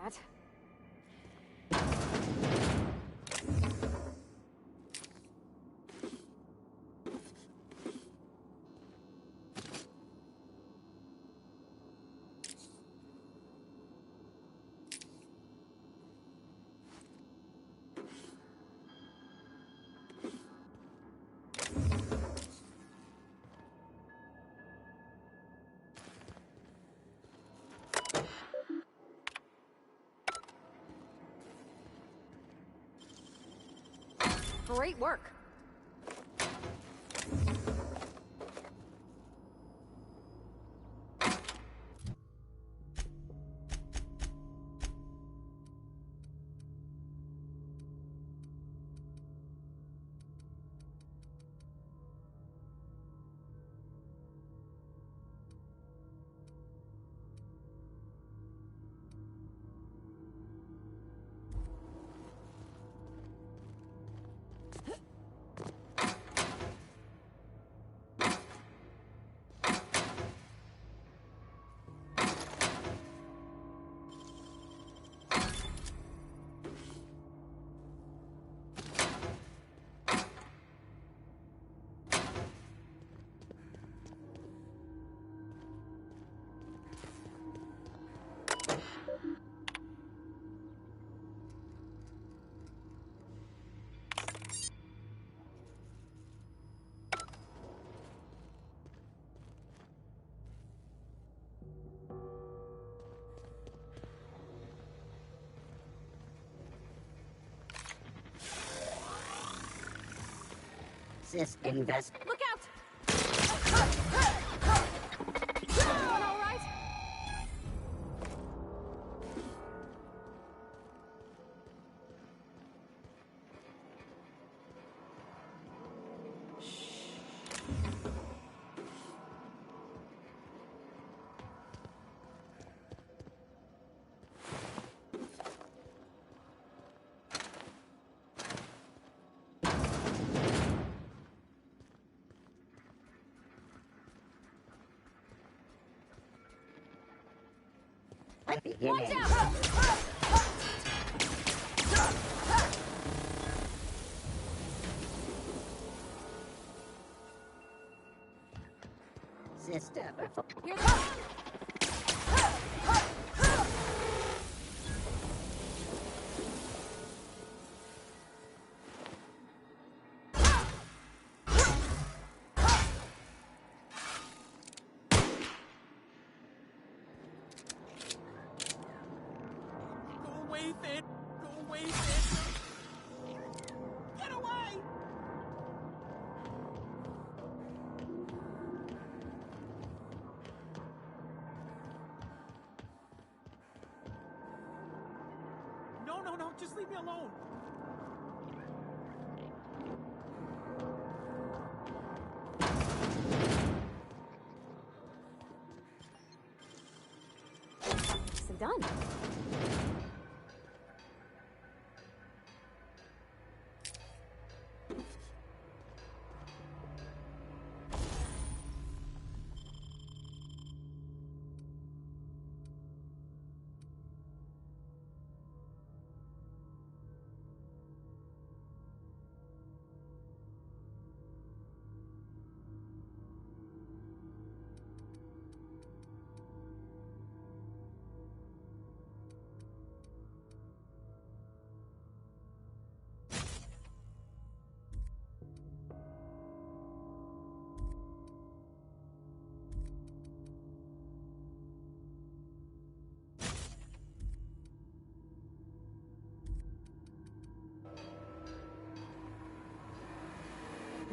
That. Great work. Look out! Everyone all right? Watch out! Sister. Here they come! No, just leave me alone. Nicely done.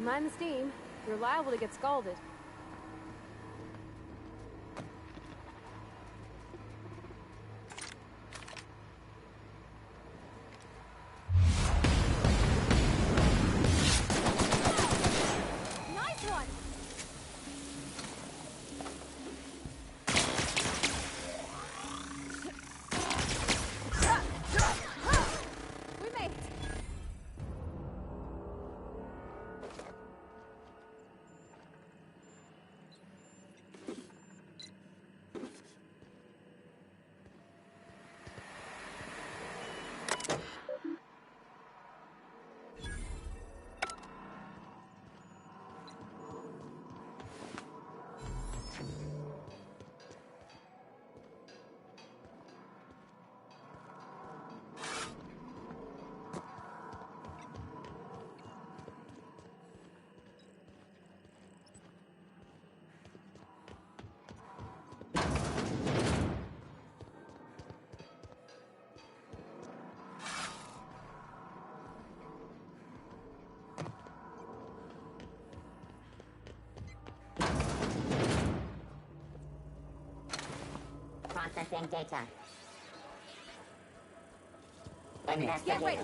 Mind the steam. You're liable to get scalded. Nice one! We made it! Processing data. Get ready!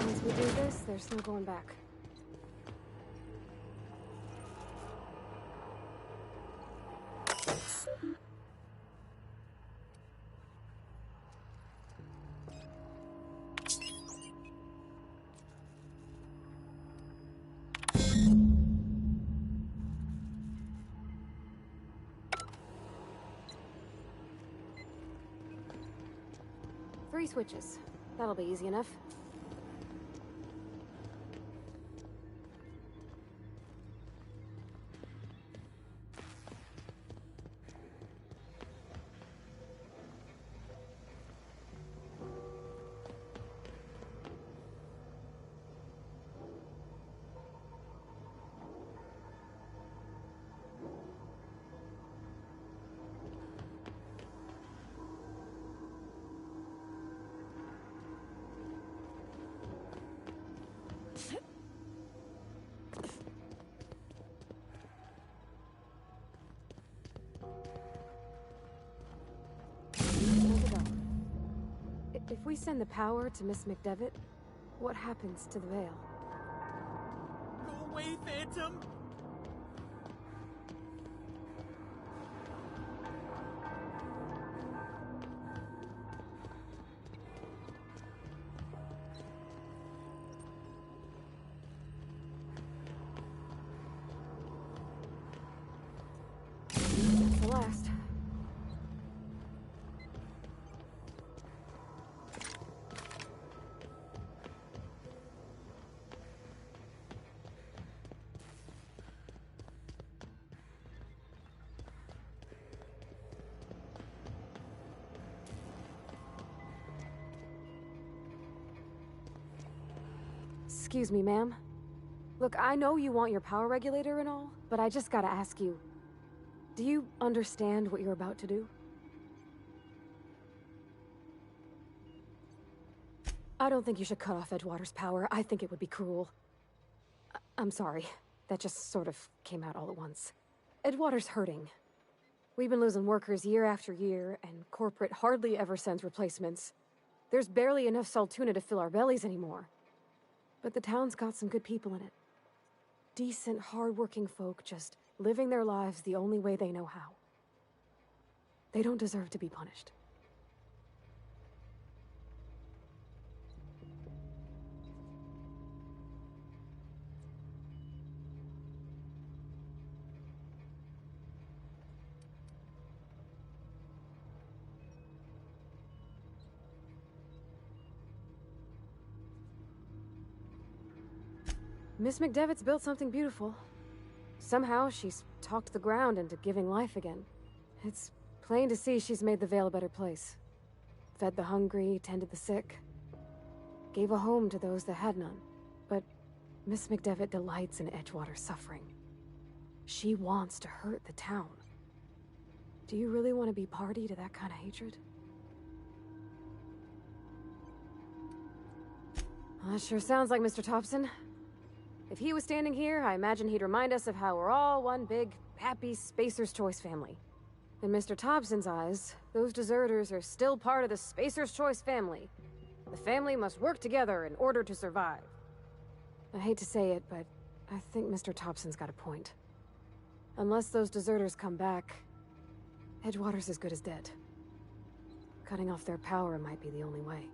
Once we do this, there's no going back. Three switches. That'll be easy enough. If we send the power to Miss McDevitt, what happens to the veil? Go away, Phantom! That's the last. Excuse me, ma'am. Look, I know you want your power regulator and all, but I just gotta ask you. Do you understand what you're about to do? I don't think you should cut off Edgewater's power. I think it would be cruel. I'm sorry. That just sort of came out all at once. Edgewater's hurting. We've been losing workers year after year, and corporate hardly ever sends replacements. There's barely enough Saltuna to fill our bellies anymore. But the town's got some good people in it. Decent, hard-working folk just living their lives the only way they know how. They don't deserve to be punished. Miss McDevitt's built something beautiful. Somehow, she's talked the ground into giving life again. It's plain to see she's made the Vale a better place. Fed the hungry, tended the sick. Gave a home to those that had none. But Miss McDevitt delights in Edgewater's suffering. She wants to hurt the town. Do you really want to be party to that kind of hatred? Well, that sure sounds like Mr. Thompson. If he was standing here, I imagine he'd remind us of how we're all one big, happy Spacer's Choice family. In Mr. Thompson's eyes, those deserters are still part of the Spacer's Choice family. The family must work together in order to survive. I hate to say it, but I think Mr. Thompson's got a point. Unless those deserters come back, Edgewater's as good as dead. Cutting off their power might be the only way.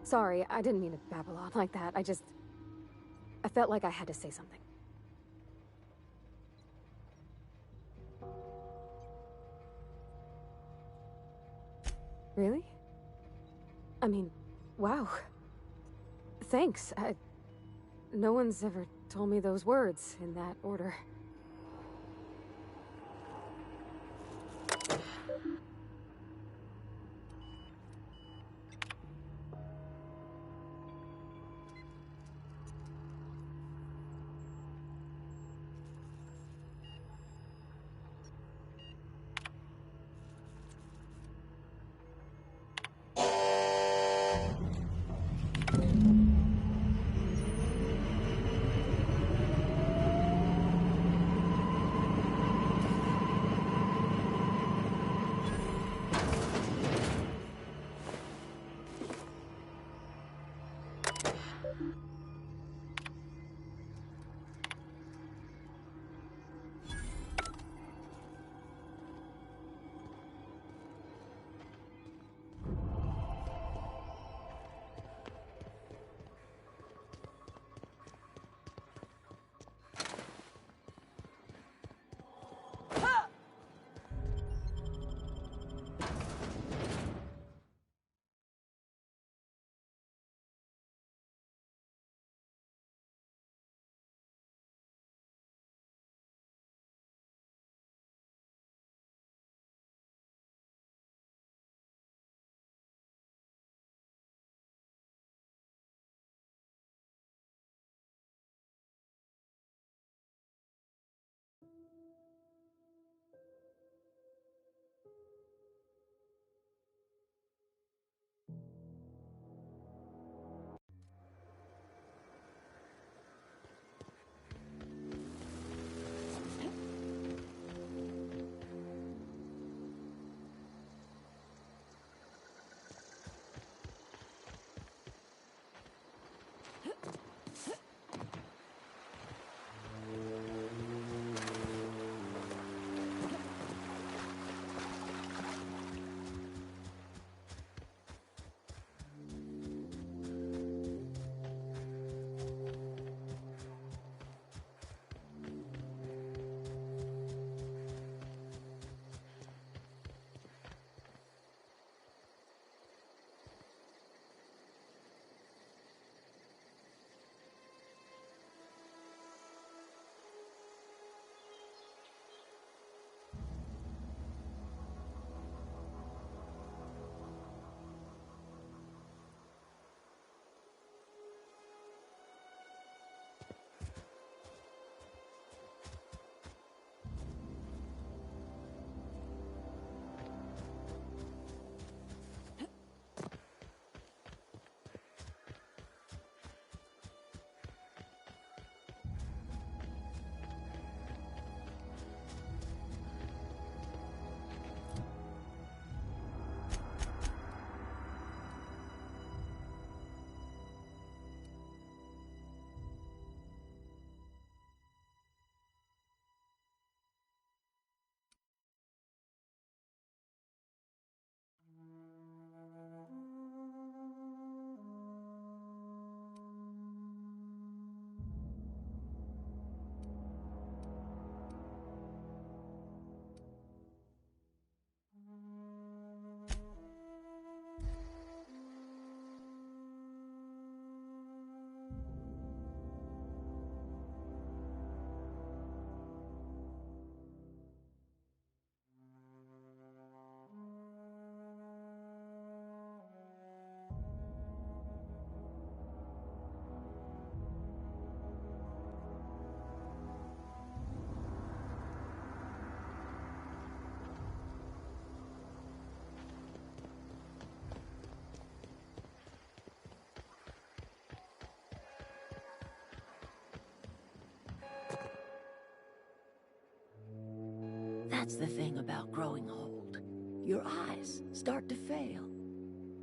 Sorry, I didn't mean to babble on like that. I felt like I had to say something. Really? I mean, wow. Thanks. No one's ever told me those words in that order. That's the thing about growing old. Your eyes start to fail.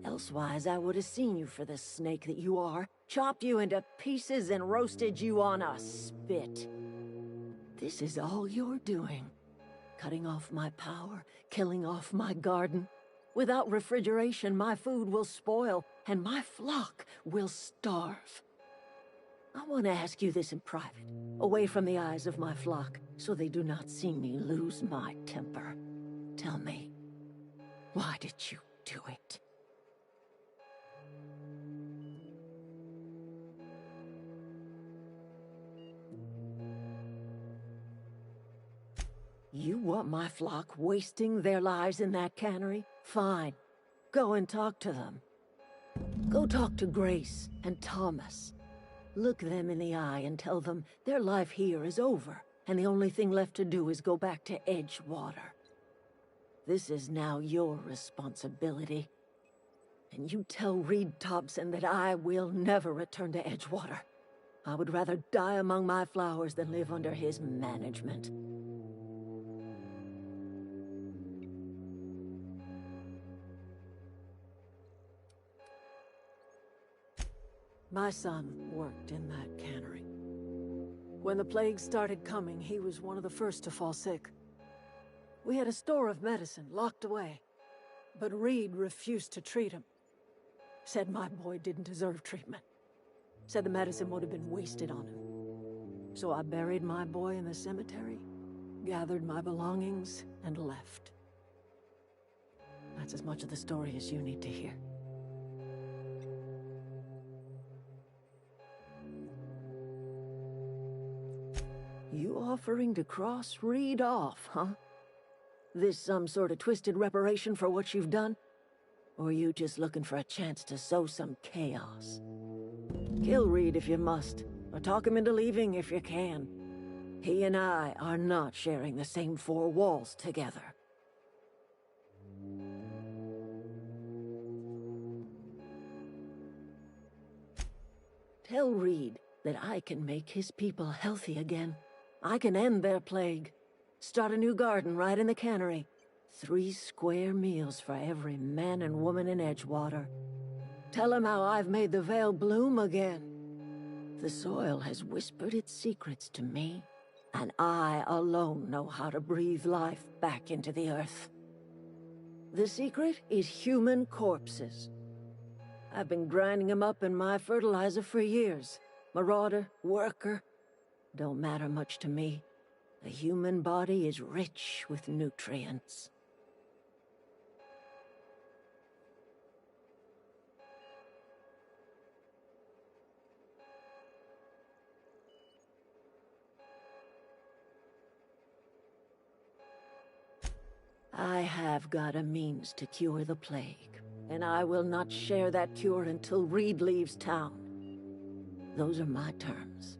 Elsewise, I would have seen you for the snake that you are, chopped you into pieces and roasted you on a spit. This is all you're doing. Cutting off my power, killing off my garden. Without refrigeration, my food will spoil, and my flock will starve. I want to ask you this in private, away from the eyes of my flock, so they do not see me lose my temper. Tell me, why did you do it? You want my flock wasting their lives in that cannery? Fine. Go and talk to them. Go talk to Grace and Thomas. Look them in the eye and tell them their life here is over, and the only thing left to do is go back to Edgewater. This is now your responsibility. And you tell Reed Thompson that I will never return to Edgewater. I would rather die among my flowers than live under his management. My son worked in that cannery. When the plague started coming, he was one of the first to fall sick. We had a store of medicine locked away, but Reed refused to treat him. Said my boy didn't deserve treatment. Said the medicine would have been wasted on him. So I buried my boy in the cemetery, gathered my belongings, and left. That's as much of the story as you need to hear. You offering to cross Reed off, huh? This some sort of twisted reparation for what you've done? Or you just looking for a chance to sow some chaos? Kill Reed if you must, or talk him into leaving if you can. He and I are not sharing the same four walls together. Tell Reed that I can make his people healthy again. I can end their plague. Start a new garden right in the cannery. 3 square meals for every man and woman in Edgewater. Tell him how I've made the Vale bloom again. The soil has whispered its secrets to me, and I alone know how to breathe life back into the earth. The secret is human corpses. I've been grinding them up in my fertilizer for years. Marauder, worker, don't matter much to me. The human body is rich with nutrients. I have got a means to cure the plague, and I will not share that cure until Reed leaves town. Those are my terms.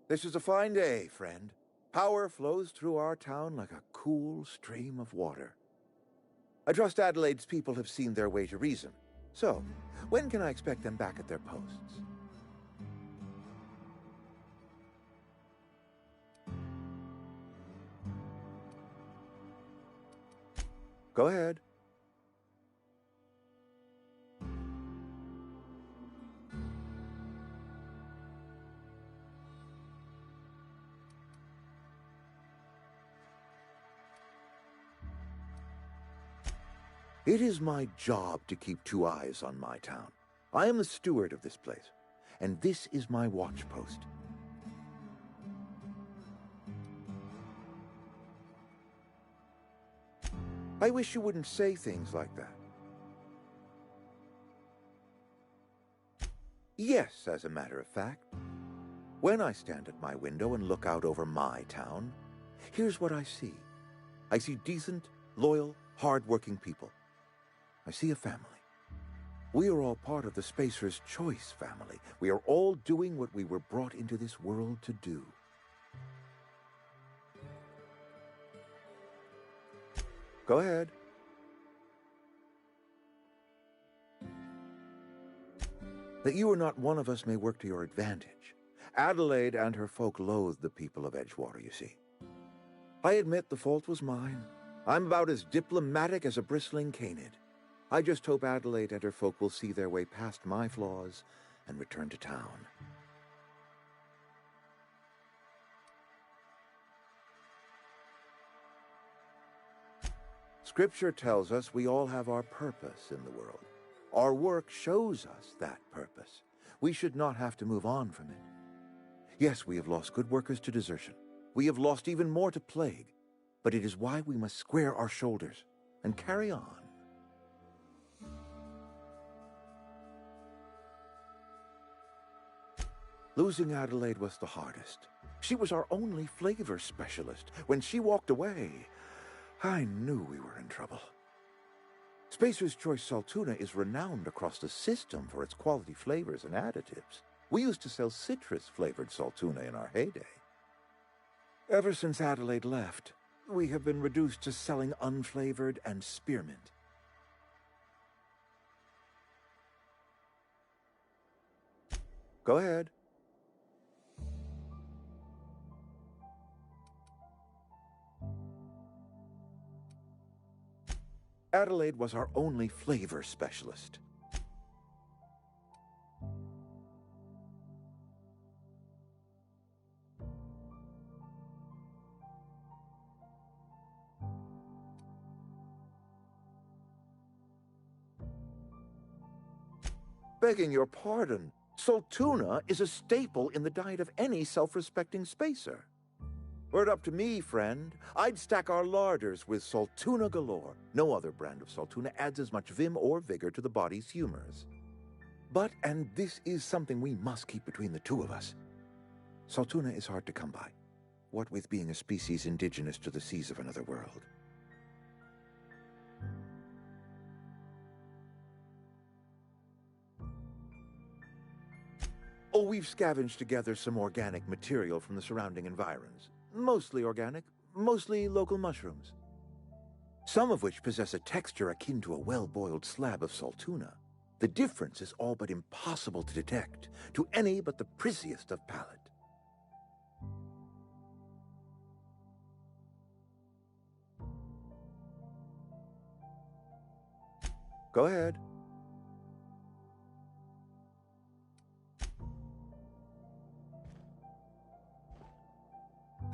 This is a fine day, friend. Power flows through our town like a cool stream of water. I trust Adelaide's people have seen their way to reason. So, when can I expect them back at their posts? Go ahead. It is my job to keep two eyes on my town. I am the steward of this place, and this is my watch post. I wish you wouldn't say things like that. Yes, as a matter of fact. When I stand at my window and look out over my town, here's what I see. I see decent, loyal, hard-working people. I see a family. We are all part of the Spacer's Choice family. We are all doing what we were brought into this world to do. Go ahead. That you are not one of us may work to your advantage. Adelaide and her folk loathe the people of Edgewater, you see. I admit the fault was mine. I'm about as diplomatic as a bristling canid. I just hope Adelaide and her folk will see their way past my flaws and return to town. Scripture tells us we all have our purpose in the world. Our work shows us that purpose. We should not have to move on from it. Yes, we have lost good workers to desertion. We have lost even more to plague. But it is why we must square our shoulders and carry on. Losing Adelaide was the hardest. She was our only flavor specialist. When she walked away, I knew we were in trouble. Spacer's Choice Salt Tuna is renowned across the system for its quality flavors and additives. We used to sell citrus-flavored salt tuna in our heyday. Ever since Adelaide left, we have been reduced to selling unflavored and spearmint. Go ahead. Adelaide was our only flavor specialist. Begging your pardon, salt tuna is a staple in the diet of any self-respecting spacer. Were it up to me, friend, I'd stack our larders with salt tuna galore. No other brand of salt tuna adds as much vim or vigor to the body's humors. But, and this is something we must keep between the two of us, salt tuna is hard to come by, what with being a species indigenous to the seas of another world. Oh, we've scavenged together some organic material from the surrounding environs. Mostly organic, mostly local mushrooms. Some of which possess a texture akin to a well-boiled slab of salt tuna. The difference is all but impossible to detect to any but the prissiest of palate. Go ahead.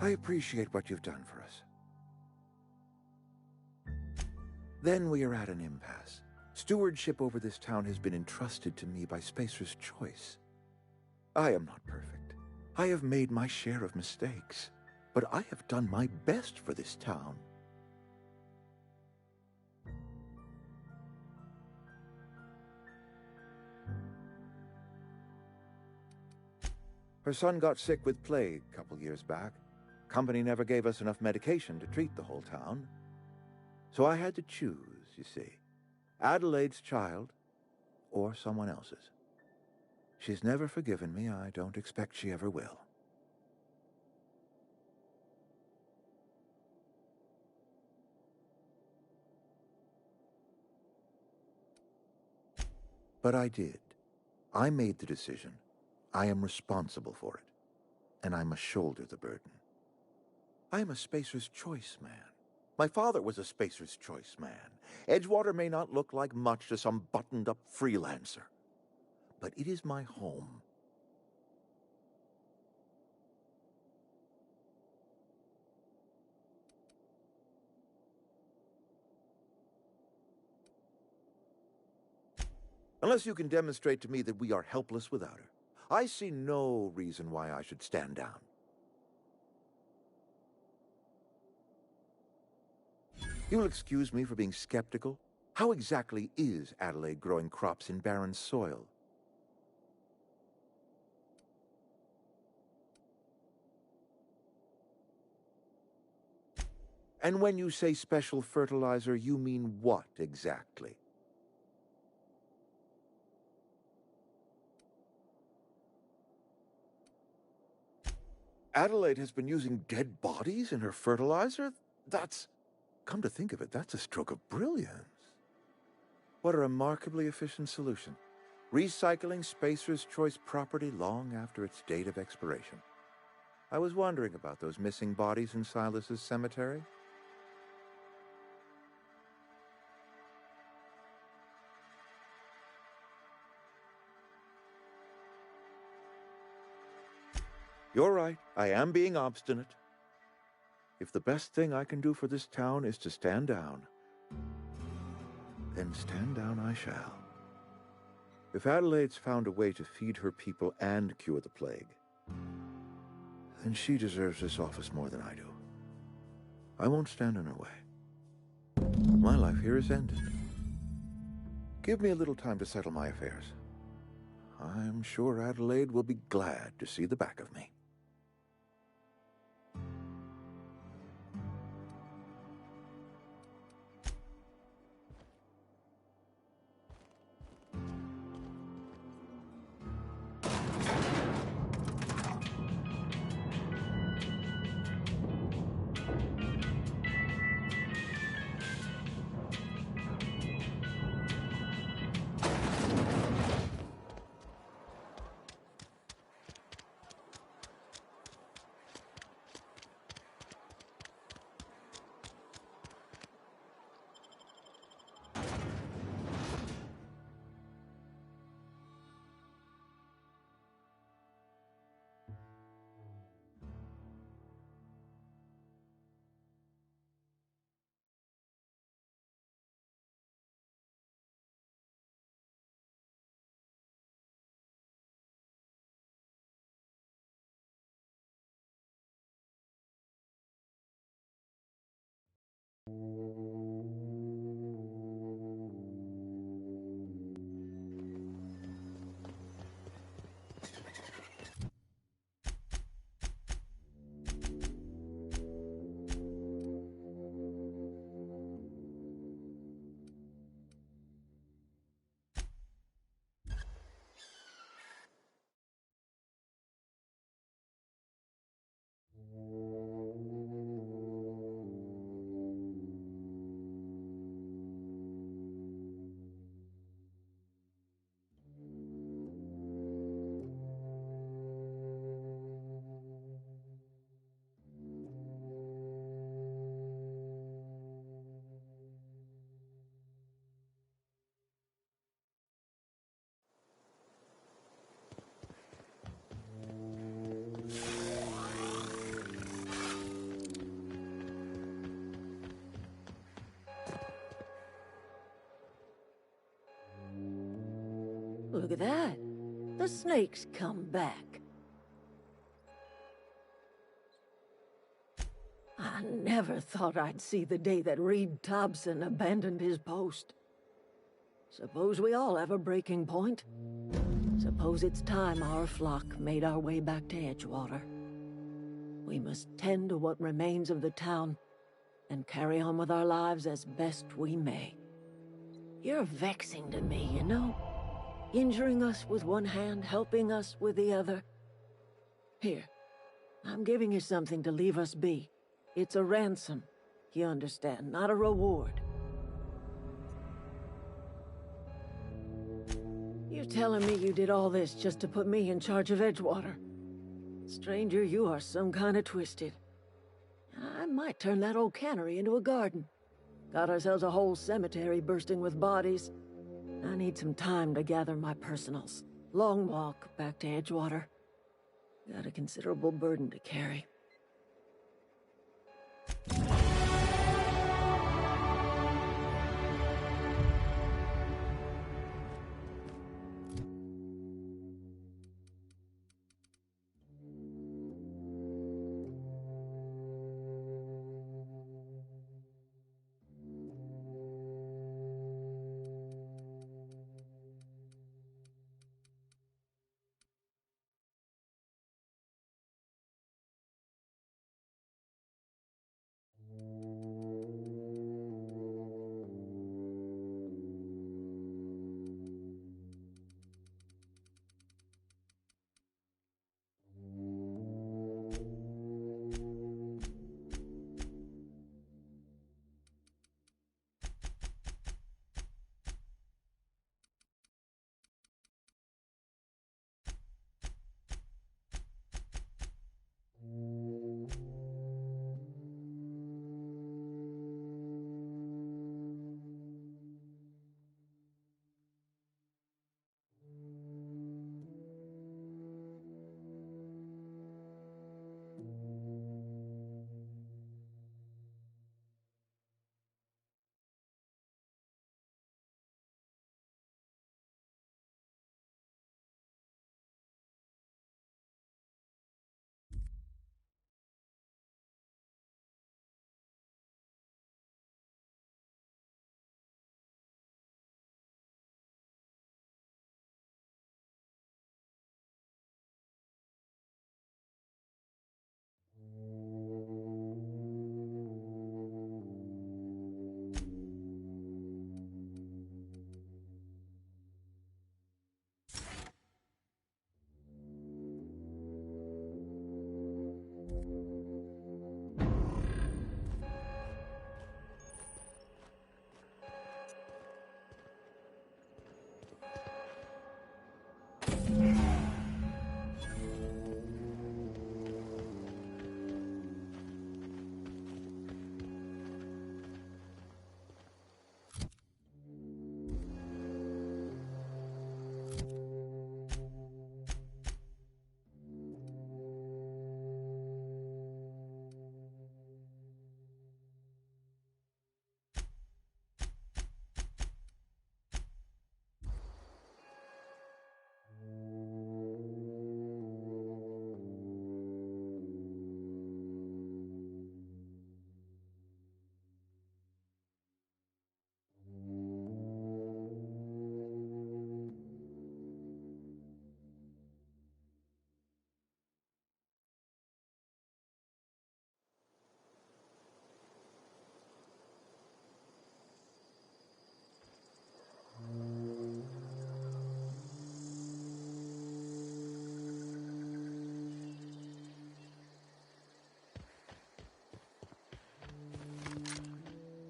I appreciate what you've done for us. Then we are at an impasse. Stewardship over this town has been entrusted to me by Spacer's Choice. I am not perfect. I have made my share of mistakes, but I have done my best for this town. Her son got sick with plague a couple years back. Company never gave us enough medication to treat the whole town. So I had to choose, you see. Adelaide's child or someone else's. She's never forgiven me. I don't expect she ever will. But I did. I made the decision. I am responsible for it. And I must shoulder the burden. I am a Spacer's Choice man. My father was a Spacer's Choice man. Edgewater may not look like much to some buttoned-up freelancer, but it is my home. Unless you can demonstrate to me that we are helpless without her, I see no reason why I should stand down. You'll excuse me for being skeptical. How exactly is Adelaide growing crops in barren soil? And when you say special fertilizer, you mean what exactly? Adelaide has been using dead bodies in her fertilizer? That's... Come to think of it, that's a stroke of brilliance. What a remarkably efficient solution. Recycling Spacer's Choice property long after its date of expiration. I was wondering about those missing bodies in Silas's cemetery. You're right, I am being obstinate. If the best thing I can do for this town is to stand down, then stand down I shall. If Adelaide's found a way to feed her people and cure the plague, then she deserves this office more than I do. I won't stand in her way. My life here is ended. Give me a little time to settle my affairs. I'm sure Adelaide will be glad to see the back of me. Look at that. The snake's come back. I never thought I'd see the day that Reed Thompson abandoned his post. Suppose we all have a breaking point. Suppose it's time our flock made our way back to Edgewater. We must tend to what remains of the town and carry on with our lives as best we may. You're vexing to me, you know? Injuring us with one hand, helping us with the other. Here, I'm giving you something to leave us be. It's a ransom, you understand, not a reward. You're telling me you did all this just to put me in charge of Edgewater? Stranger, you are some kind of twisted. I might turn that old cannery into a garden. Got ourselves a whole cemetery bursting with bodies. I need some time to gather my personals. Long walk back to Edgewater. Got a considerable burden to carry.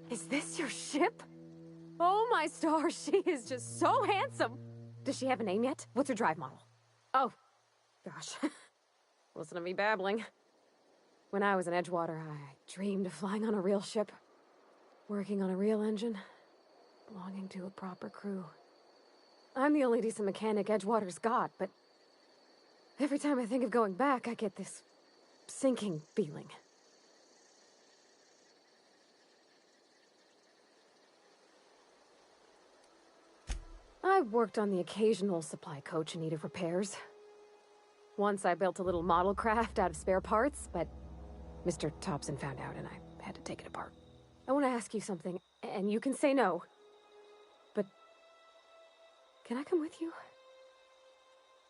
Is this your ship? Oh my stars, she is just so handsome. Does she have a name yet? What's her drive model? Oh, gosh. Listen to me babbling. When I was in Edgewater, I dreamed of flying on a real ship, working on a real engine, belonging to a proper crew. I'm the only decent mechanic Edgewater's got, but every time I think of going back, I get this sinking feeling. I worked on the occasional supply coach in need of repairs. Once I built a little model craft out of spare parts, but Mr. Thompson found out and I had to take it apart. I want to ask you something, and you can say no, but can I come with you?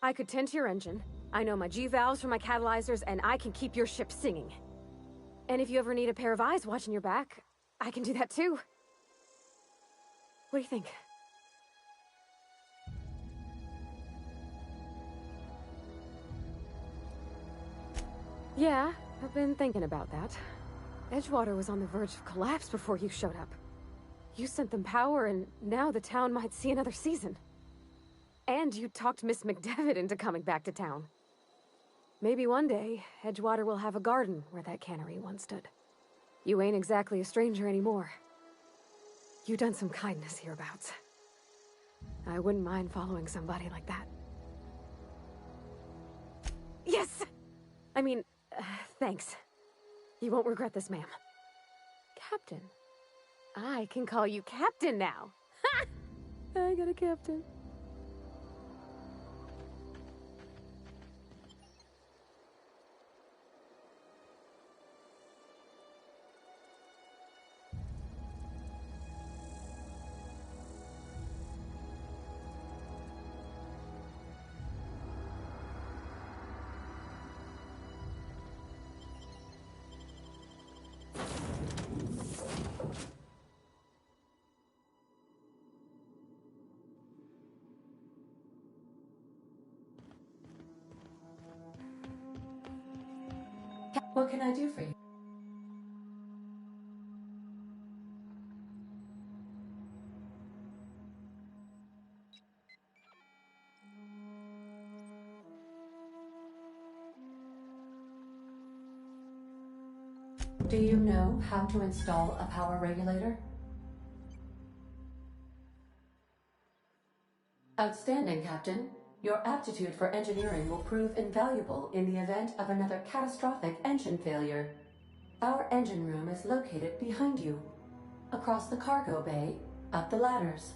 I could tend to your engine, I know my G-valves for my catalyzers, and I can keep your ship singing. And if you ever need a pair of eyes watching your back, I can do that too. What do you think? Yeah, I've been thinking about that. Edgewater was on the verge of collapse before you showed up. You sent them power, and now the town might see another season. And you talked Miss McDevitt into coming back to town. Maybe one day, Edgewater will have a garden where that cannery once stood. You ain't exactly a stranger anymore. You done some kindness hereabouts. I wouldn't mind following somebody like that. Yes! I mean, thanks. You won't regret this, ma'am. Captain. I can call you Captain now. Ha! I got a captain. What can I do for you? Do you know how to install a power regulator? Outstanding, Captain. Your aptitude for engineering will prove invaluable in the event of another catastrophic engine failure. Our engine room is located behind you, across the cargo bay, up the ladders.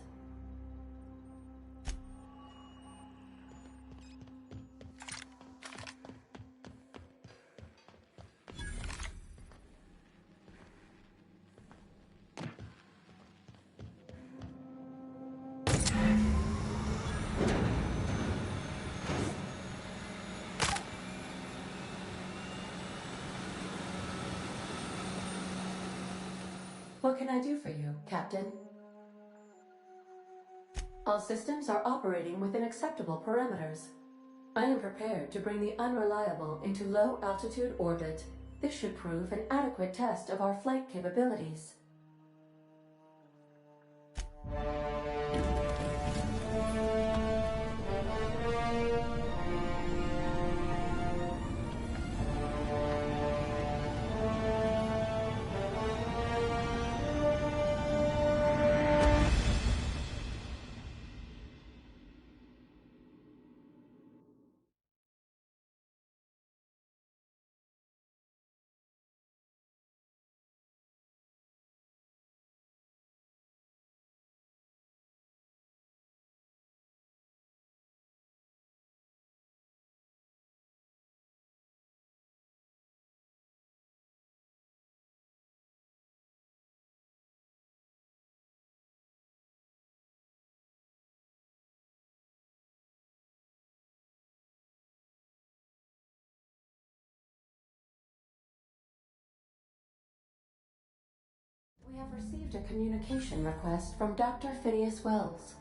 What can I do for you, Captain? All systems are operating within acceptable parameters. I am prepared to bring the unreliable into low-altitude orbit. This should prove an adequate test of our flight capabilities. We have received a communication request from Dr. Phineas Wells.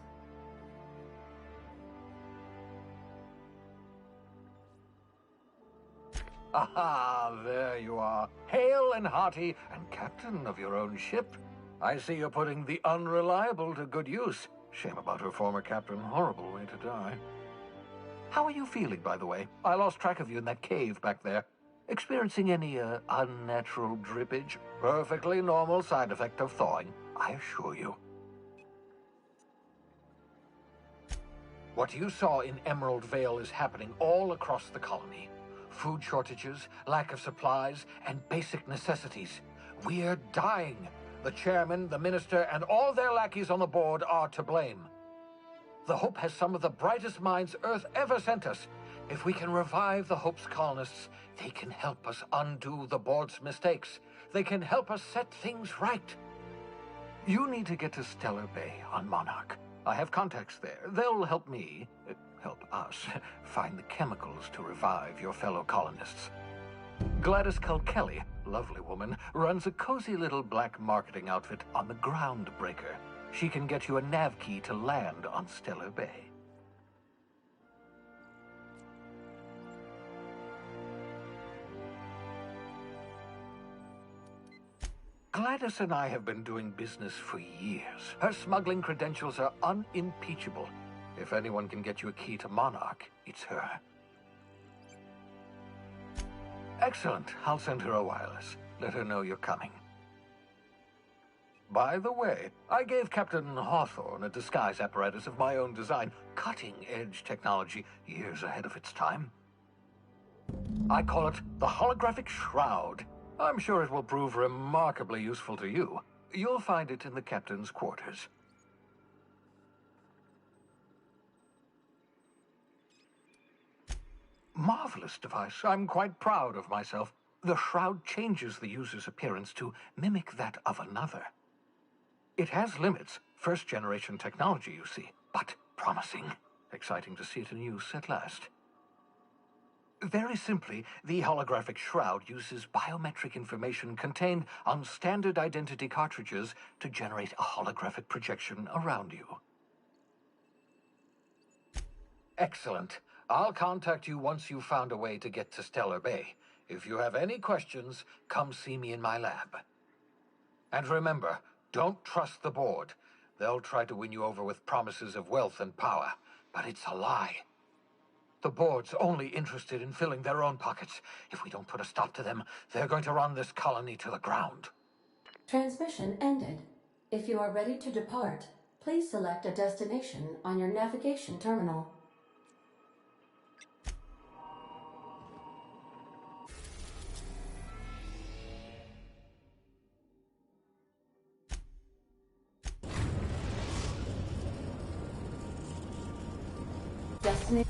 Aha, there you are. Hale and hearty, and captain of your own ship. I see you're putting the unreliable to good use. Shame about her former captain. Horrible way to die. How are you feeling, by the way? I lost track of you in that cave back there. Experiencing any, unnatural drippage? Perfectly normal side effect of thawing, I assure you. What you saw in Emerald Vale is happening all across the colony. Food shortages, lack of supplies, and basic necessities. We're dying. The chairman, the minister, and all their lackeys on the board are to blame. The Hope has some of the brightest minds Earth ever sent us. If we can revive the Hope's colonists, they can help us undo the board's mistakes. They can help us set things right. You need to get to Stellar Bay on Monarch. I have contacts there. They'll help me, help us, find the chemicals to revive your fellow colonists. Gladys Kilkelly, lovely woman, runs a cozy little black marketing outfit on the Groundbreaker. She can get you a nav key to land on Stellar Bay. Gladys and I have been doing business for years. Her smuggling credentials are unimpeachable. If anyone can get you a key to Monarch, it's her. Excellent. I'll send her a wireless. Let her know you're coming. By the way, I gave Captain Hawthorne a disguise apparatus of my own design, cutting-edge technology years ahead of its time. I call it the Holographic Shroud. I'm sure it will prove remarkably useful to you. You'll find it in the captain's quarters. Marvelous device. I'm quite proud of myself. The shroud changes the user's appearance to mimic that of another. It has limits, first-generation technology, you see, but promising. Exciting to see it in use at last. Very simply, the holographic shroud uses biometric information contained on standard identity cartridges to generate a holographic projection around you. Excellent. I'll contact you once you've found a way to get to Stellar Bay. If you have any questions, come see me in my lab. And remember, don't trust the board. They'll try to win you over with promises of wealth and power, but it's a lie. The board's only interested in filling their own pockets. If we don't put a stop to them, they're going to run this colony to the ground. Transmission ended. If you are ready to depart, please select a destination on your navigation terminal. Destination.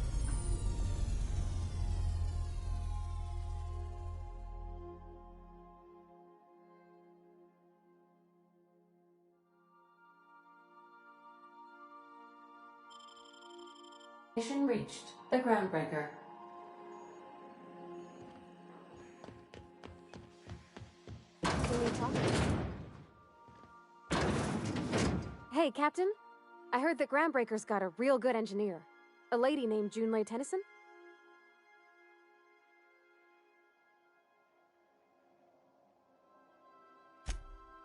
Mission reached. The Groundbreaker. Hey, Captain. I heard that Groundbreaker's got a real good engineer. A lady named Junlei Tennyson?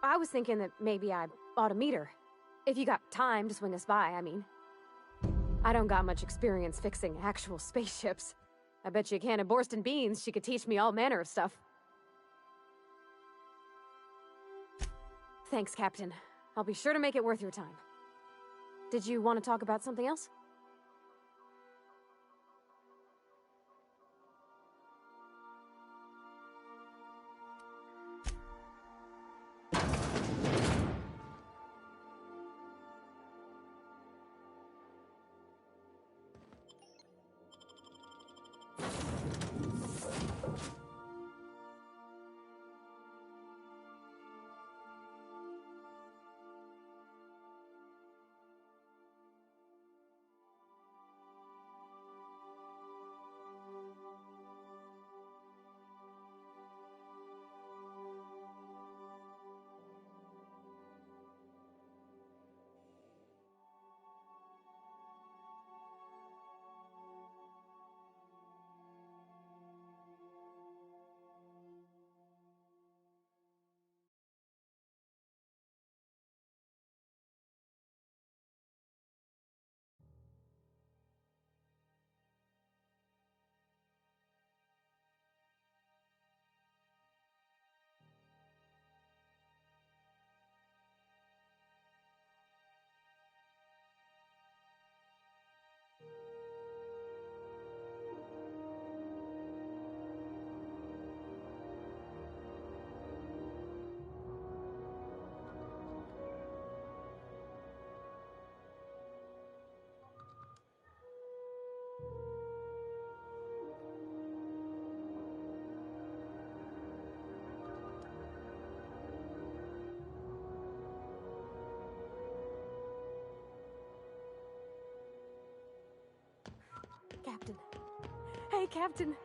I was thinking that maybe I ought to meet her. If you got time to swing us by, I mean. I don't got much experience fixing actual spaceships. I bet you a can of Borston beans she could teach me all manner of stuff. Thanks, Captain. I'll be sure to make it worth your time. Did you want to talk about something else? Captain. Hey, Captain.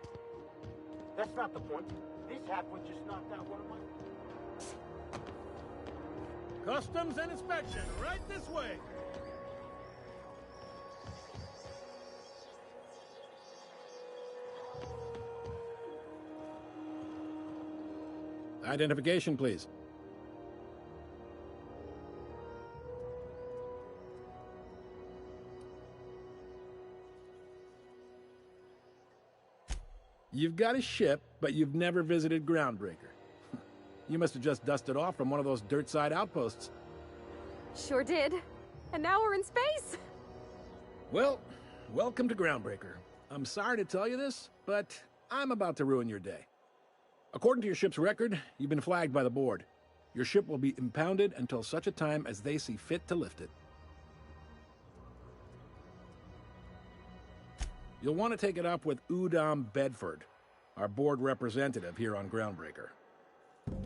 That's not the point. This halfway just knocked out one of my... Customs and inspection, right this way. Identification, please. You've got a ship, but you've never visited Groundbreaker. You must have just dusted off from one of those dirt-side outposts. Sure did. And now we're in space! Well, welcome to Groundbreaker. I'm sorry to tell you this, but I'm about to ruin your day. According to your ship's record, you've been flagged by the board. Your ship will be impounded until such a time as they see fit to lift it. You'll want to take it up with Udom Bedford, our board representative here on Groundbreaker.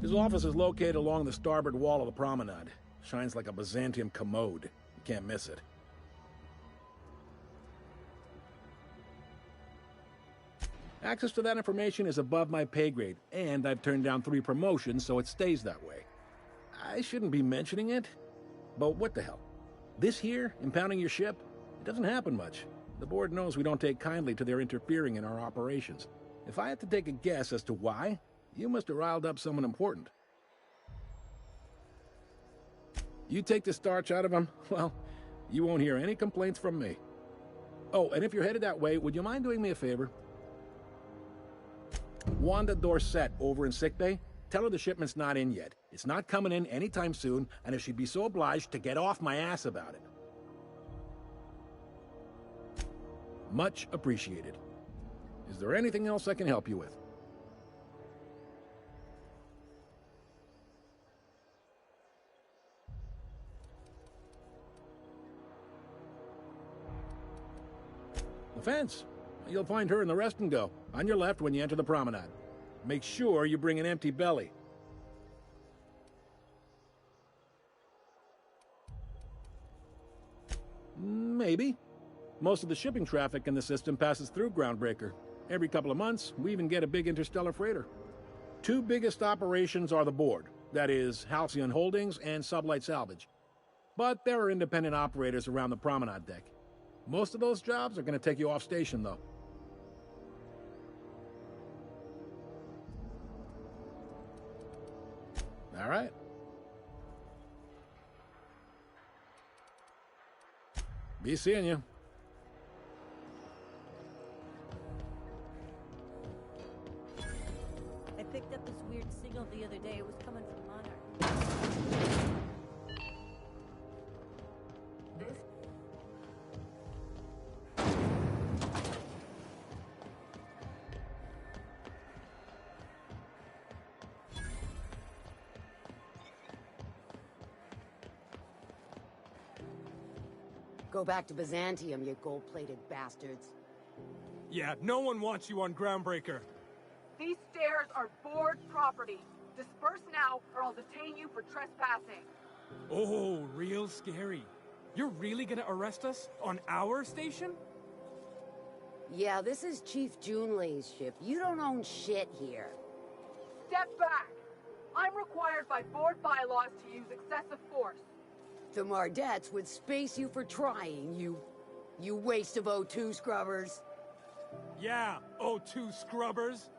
His office is located along the starboard wall of the promenade. Shines like a Byzantium commode. You can't miss it. Access to that information is above my pay grade, and I've turned down 3 promotions, so it stays that way. I shouldn't be mentioning it, but what the hell? This here, impounding your ship, it doesn't happen much. The board knows we don't take kindly to their interfering in our operations. If I had to take a guess as to why, you must have riled up someone important. You take the starch out of them, well, you won't hear any complaints from me. Oh, and if you're headed that way, would you mind doing me a favor? Wanda Dorset over in sickbay, tell her the shipment's not in yet. It's not coming in anytime soon, and if she'd be so obliged to get off my ass about it. Much appreciated. Is there anything else I can help you with? The fence. You'll find her in the rest and go, on your left when you enter the promenade. Make sure you bring an empty belly. Maybe. Most of the shipping traffic in the system passes through Groundbreaker. Every couple of months, we even get a big interstellar freighter. 2 biggest operations are the board, that is, Halcyon Holdings and Sublight Salvage. But there are independent operators around the promenade deck. Most of those jobs are going to take you off station, though. All right. Be seeing you. I picked up this weird signal the other day. It was coming from Monarch. Go back to Byzantium, you gold-plated bastards. Yeah, no one wants you on Groundbreaker. These stairs are board property. Disperse now, or I'll detain you for trespassing. Oh, real scary. You're really gonna arrest us on our station? Yeah, this is Chief Junlei's ship. You don't own shit here. Step back! I'm required by board bylaws to use excessive force. The Mardettes would space you for trying, you waste of O2 scrubbers. Yeah, O2 scrubbers.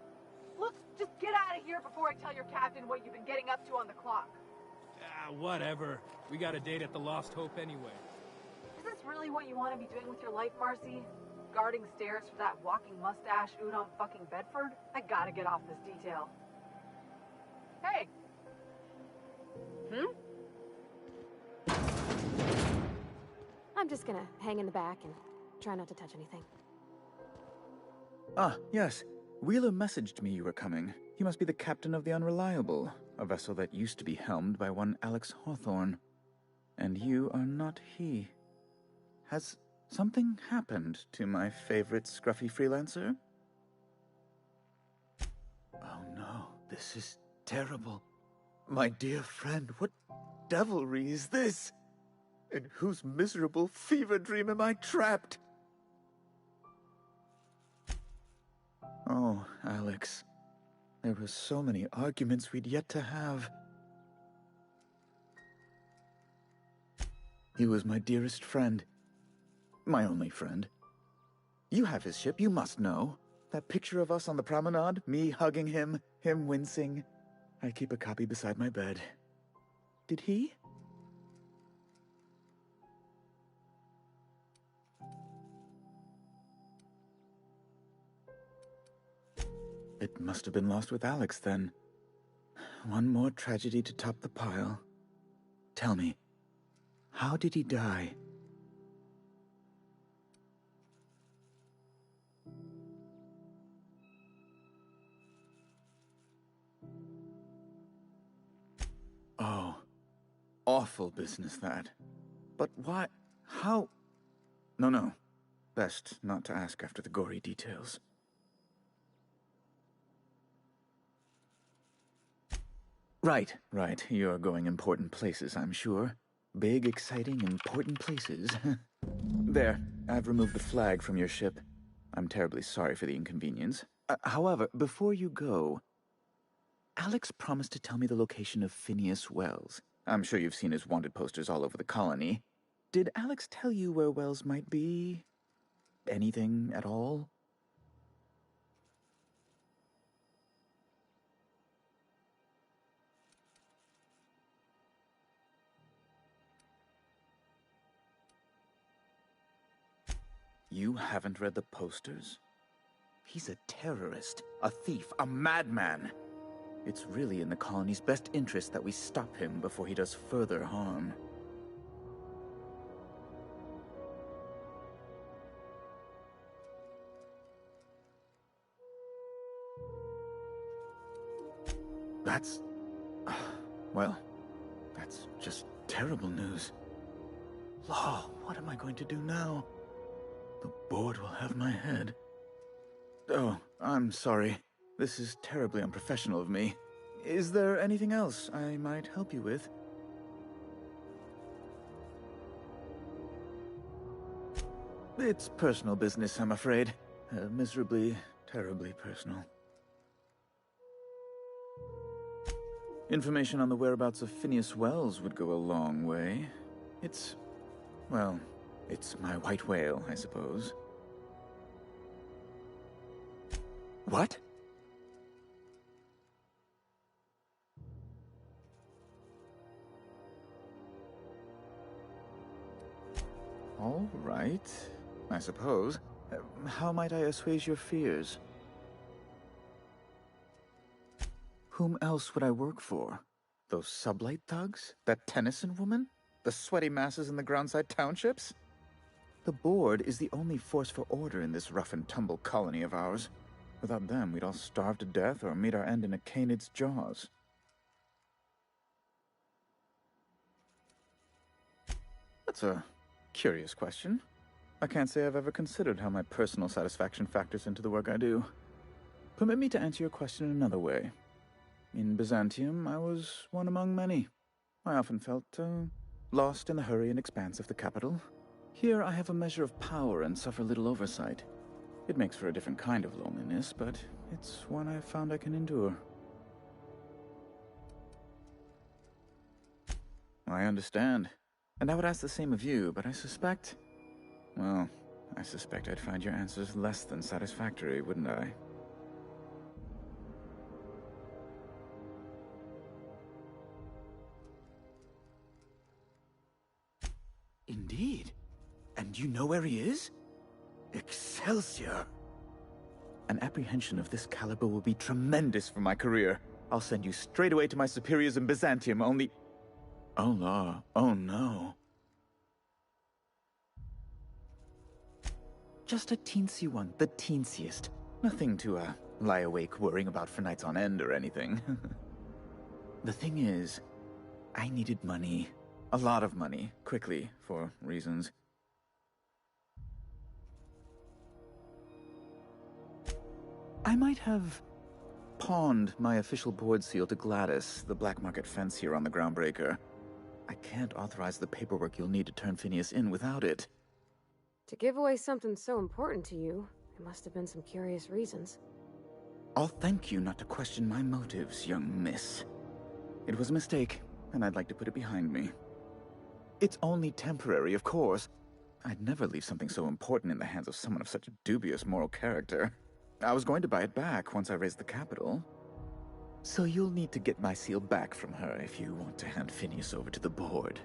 Look, just get out of here before I tell your captain what you've been getting up to on the clock. Ah, whatever. We got a date at the Lost Hope anyway. Is this really what you want to be doing with your life, Marcy? Guarding stairs for that walking mustache Udom fucking Bedford? I gotta get off this detail. Hey! I'm just gonna hang in the back and try not to touch anything. Ah, yes. Wheeler messaged me you were coming. He must be the captain of the Unreliable, a vessel that used to be helmed by one Alex Hawthorne. And you are not he. Has something happened to my favorite scruffy freelancer? Oh no, this is terrible. My dear friend, what devilry is this? In whose miserable fever dream am I trapped? Oh, Alex. There were so many arguments we'd yet to have. He was my dearest friend. My only friend. You have his ship, you must know. That picture of us on the promenade, me hugging him, him wincing. I keep a copy beside my bed. Did he? It must have been lost with Alex, then. One more tragedy to top the pile. Tell me, how did he die? Oh, awful business, that. But why? How? No. Best not to ask after the gory details. Right. You're going important places, I'm sure. Big, exciting, important places. There, I've removed the flag from your ship. I'm terribly sorry for the inconvenience. However, before you go, Alex promised to tell me the location of Phineas Wells. I'm sure you've seen his wanted posters all over the colony. Did Alex tell you where Wells might be? Anything at all? You haven't read the posters? He's a terrorist, a thief, a madman. It's really in the colony's best interest that we stop him before he does further harm. That's... well, that's just terrible news. Law, what am I going to do now? The board will have my head. Oh, I'm sorry. This is terribly unprofessional of me. Is there anything else I might help you with? It's personal business, I'm afraid. Miserably, terribly personal. Information on the whereabouts of Phineas Wells would go a long way. It's my white whale, I suppose. What? All right, I suppose. How might I assuage your fears? Whom else would I work for? Those sublight thugs? That Tennyson woman? The sweaty masses in the groundside townships? The board is the only force for order in this rough-and-tumble colony of ours. Without them, we'd all starve to death or meet our end in a canid's jaws. That's a curious question. I can't say I've ever considered how my personal satisfaction factors into the work I do. Permit me to answer your question another way. In Byzantium, I was one among many. I often felt lost in the hurry and expanse of the capital. Here I have a measure of power and suffer little oversight. It makes for a different kind of loneliness, but it's one I've found I can endure. I understand. And I would ask the same of you, but I suspect I'd find your answers less than satisfactory, wouldn't I? Indeed. And you know where he is? Excelsior! An apprehension of this caliber will be tremendous for my career. I'll send you straight away to my superiors in Byzantium, only... Oh, law. Oh, no. Just a teensy one, the teensiest. Nothing to, lie awake worrying about for nights on end or anything. The thing is, I needed money. A lot of money, quickly, for reasons. I might have pawned my official board seal to Gladys, the black market fence here on the Groundbreaker. I can't authorize the paperwork you'll need to turn Phineas in without it. To give away something so important to you, there must have been some curious reasons. I'll thank you not to question my motives, young miss. It was a mistake, and I'd like to put it behind me. It's only temporary, of course. I'd never leave something so important in the hands of someone of such dubious moral character. I was going to buy it back once I raised the capital. So you'll need to get my seal back from her if you want to hand Phineas over to the board.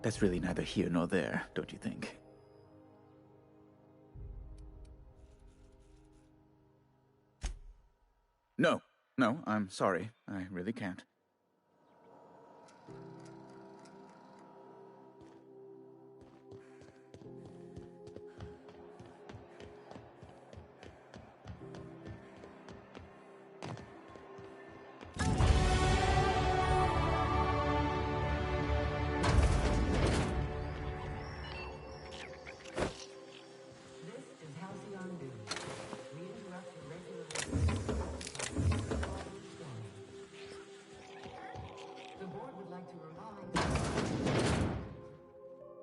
That's really neither here nor there, don't you think? No, I'm sorry. I really can't.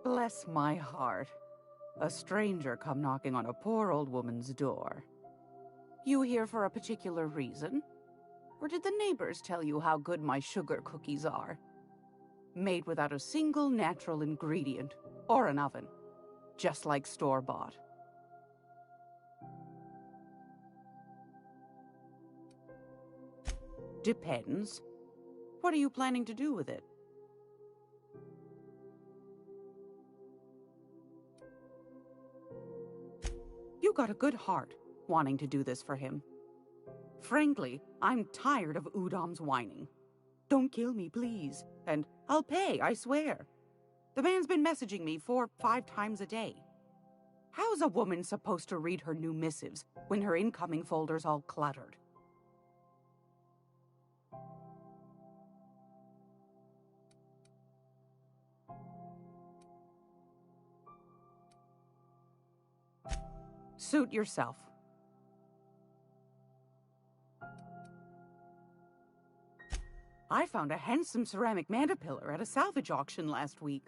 Bless my heart. A stranger come knocking on a poor old woman's door. You here for a particular reason? Or did the neighbors tell you how good my sugar cookies are? Made without a single natural ingredient, or an oven. Just like store-bought. Depends. What are you planning to do with it? You got a good heart, wanting to do this for him. Frankly, I'm tired of Udom's whining. Don't kill me, please. And I'll pay, I swear. The man's been messaging me 4-5 times a day. How's a woman supposed to read her new missives when her incoming folder's all cluttered? Suit yourself. I found a handsome ceramic mandapillar at a salvage auction last week.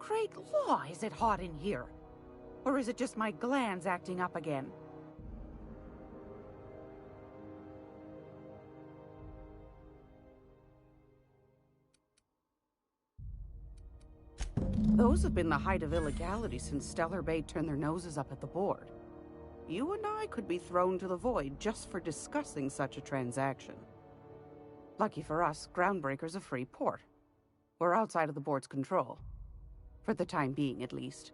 Great law, is it hot in here? Or is it just my glands acting up again? Those have been the height of illegality since Stellar Bay turned their noses up at the board. You and I could be thrown to the void just for discussing such a transaction. Lucky for us, Groundbreaker's a free port. We're outside of the board's control. For the time being, at least.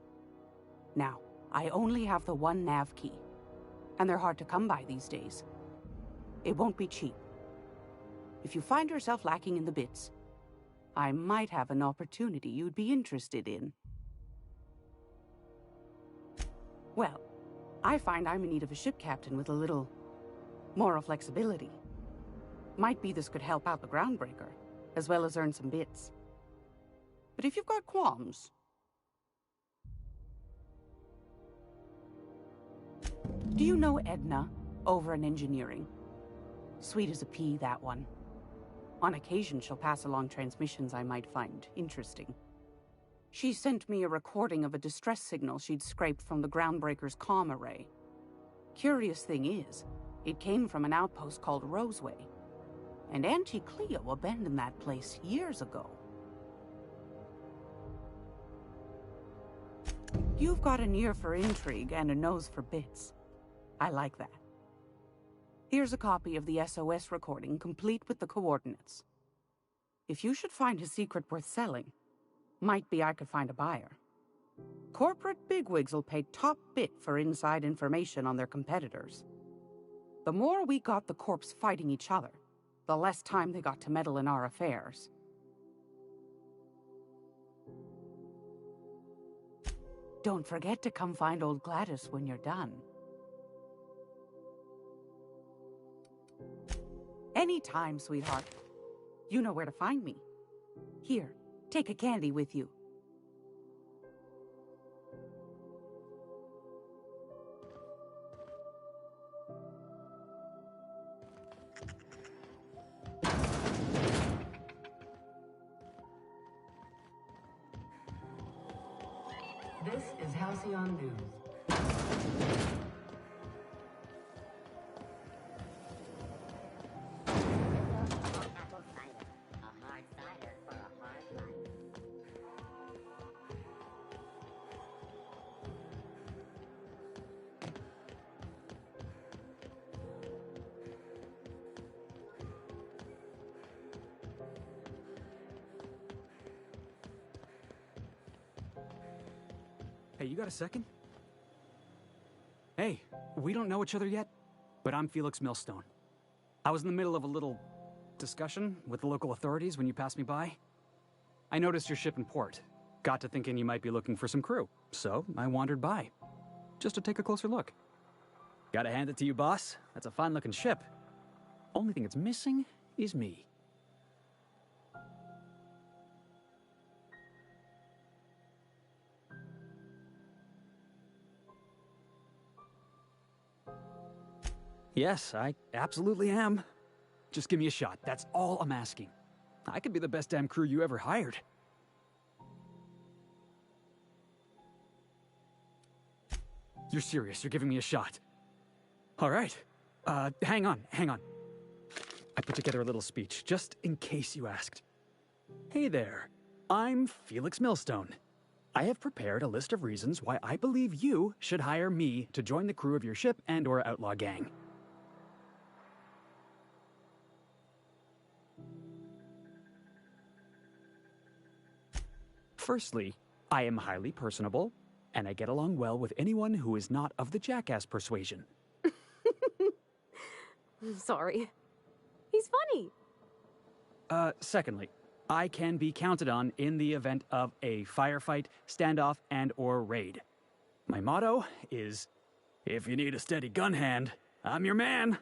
Now, I only have the one nav key. And they're hard to come by these days. It won't be cheap. If you find yourself lacking in the bits, I might have an opportunity you'd be interested in. Well, I find I'm in need of a ship captain with a little moral flexibility. Might be this could help out the Groundbreaker, as well as earn some bits. But if you've got qualms... Do you know Edna, over in engineering? Sweet as a pea, that one. On occasion, she'll pass along transmissions I might find interesting. She sent me a recording of a distress signal she'd scraped from the Groundbreaker's comm array. Curious thing is, it came from an outpost called Roseway. And Auntie Cleo abandoned that place years ago. You've got an ear for intrigue and a nose for bits. I like that. Here's a copy of the SOS recording, complete with the coordinates. If you should find a secret worth selling, might be I could find a buyer. Corporate bigwigs will pay top bit for inside information on their competitors. The more we got the corps fighting each other, the less time they got to meddle in our affairs. Don't forget to come find old Gladys when you're done. Anytime, sweetheart. You know where to find me. Here, take a candy with you. This is Halcyon News. Hey, you got a second? Hey, we don't know each other yet, but I'm Felix Millstone. I was in the middle of a little discussion with the local authorities when you passed me by. I noticed your ship in port. Got to thinking you might be looking for some crew, so I wandered by, just to take a closer look. Gotta hand it to you, boss. That's a fine-looking ship. Only thing it's missing is me. Yes, I absolutely am. Just give me a shot. That's all I'm asking. I could be the best damn crew you ever hired. You're serious. You're giving me a shot. All right. Hang on. I put together a little speech, just in case you asked. Hey there. I'm Felix Millstone. I have prepared a list of reasons why I believe you should hire me to join the crew of your ship and/or outlaw gang. Firstly, I am highly personable, and I get along well with anyone who is not of the jackass persuasion. Sorry. He's funny. Secondly, I can be counted on in the event of a firefight, standoff, and/or raid. My motto is, if you need a steady gun hand, I'm your man.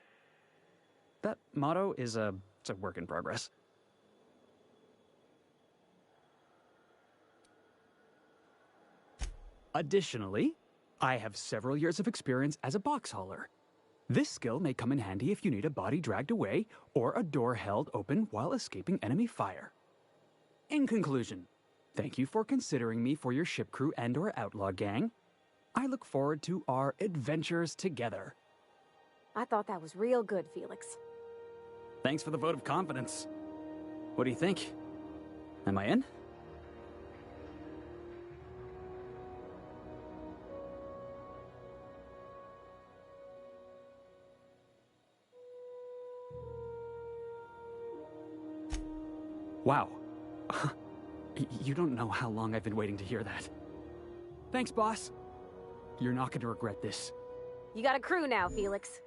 That motto is it's a work in progress. Additionally, I have several years of experience as a box hauler. This skill may come in handy if you need a body dragged away or a door held open while escaping enemy fire. In conclusion, Thank you for considering me for your ship crew and/or outlaw gang. I look forward to our adventures together. I thought that was real good, Felix. Thanks for the vote of confidence. What do you think? Am I in? Wow. You don't know how long I've been waiting to hear that. Thanks, boss. You're not going to regret this. You got a crew now, Felix.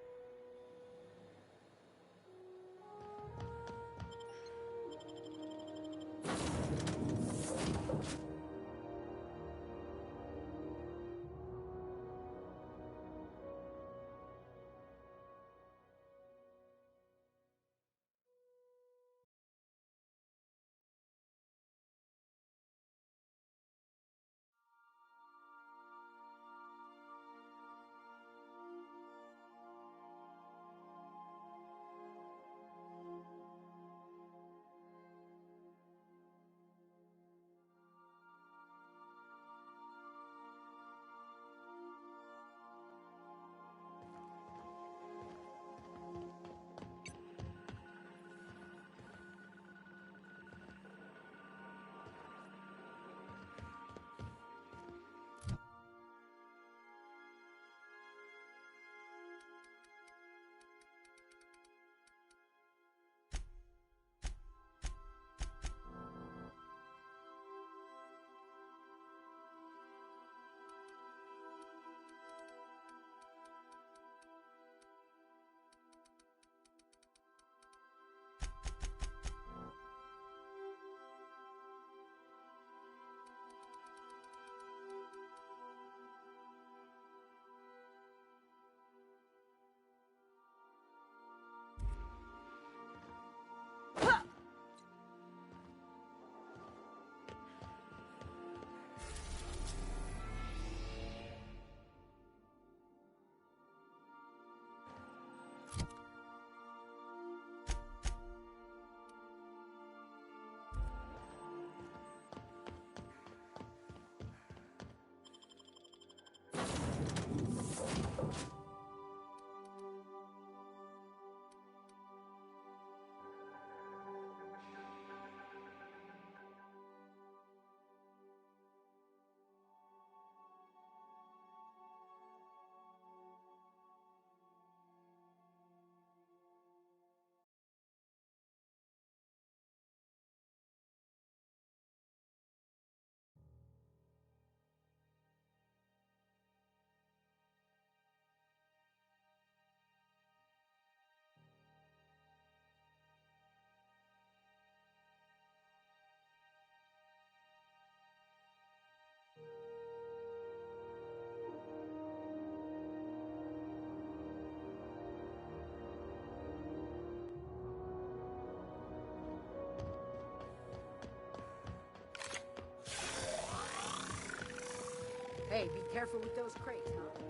Hey, be careful with those crates, huh?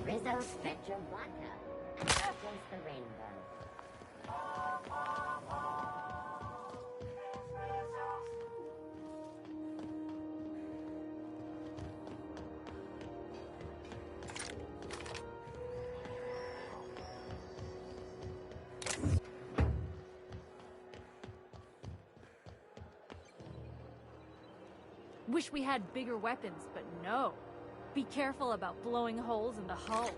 Rizzo Spectrum Vodka. And against the rainbow. Wish we had bigger weapons, but no. Be careful about blowing holes in the hull.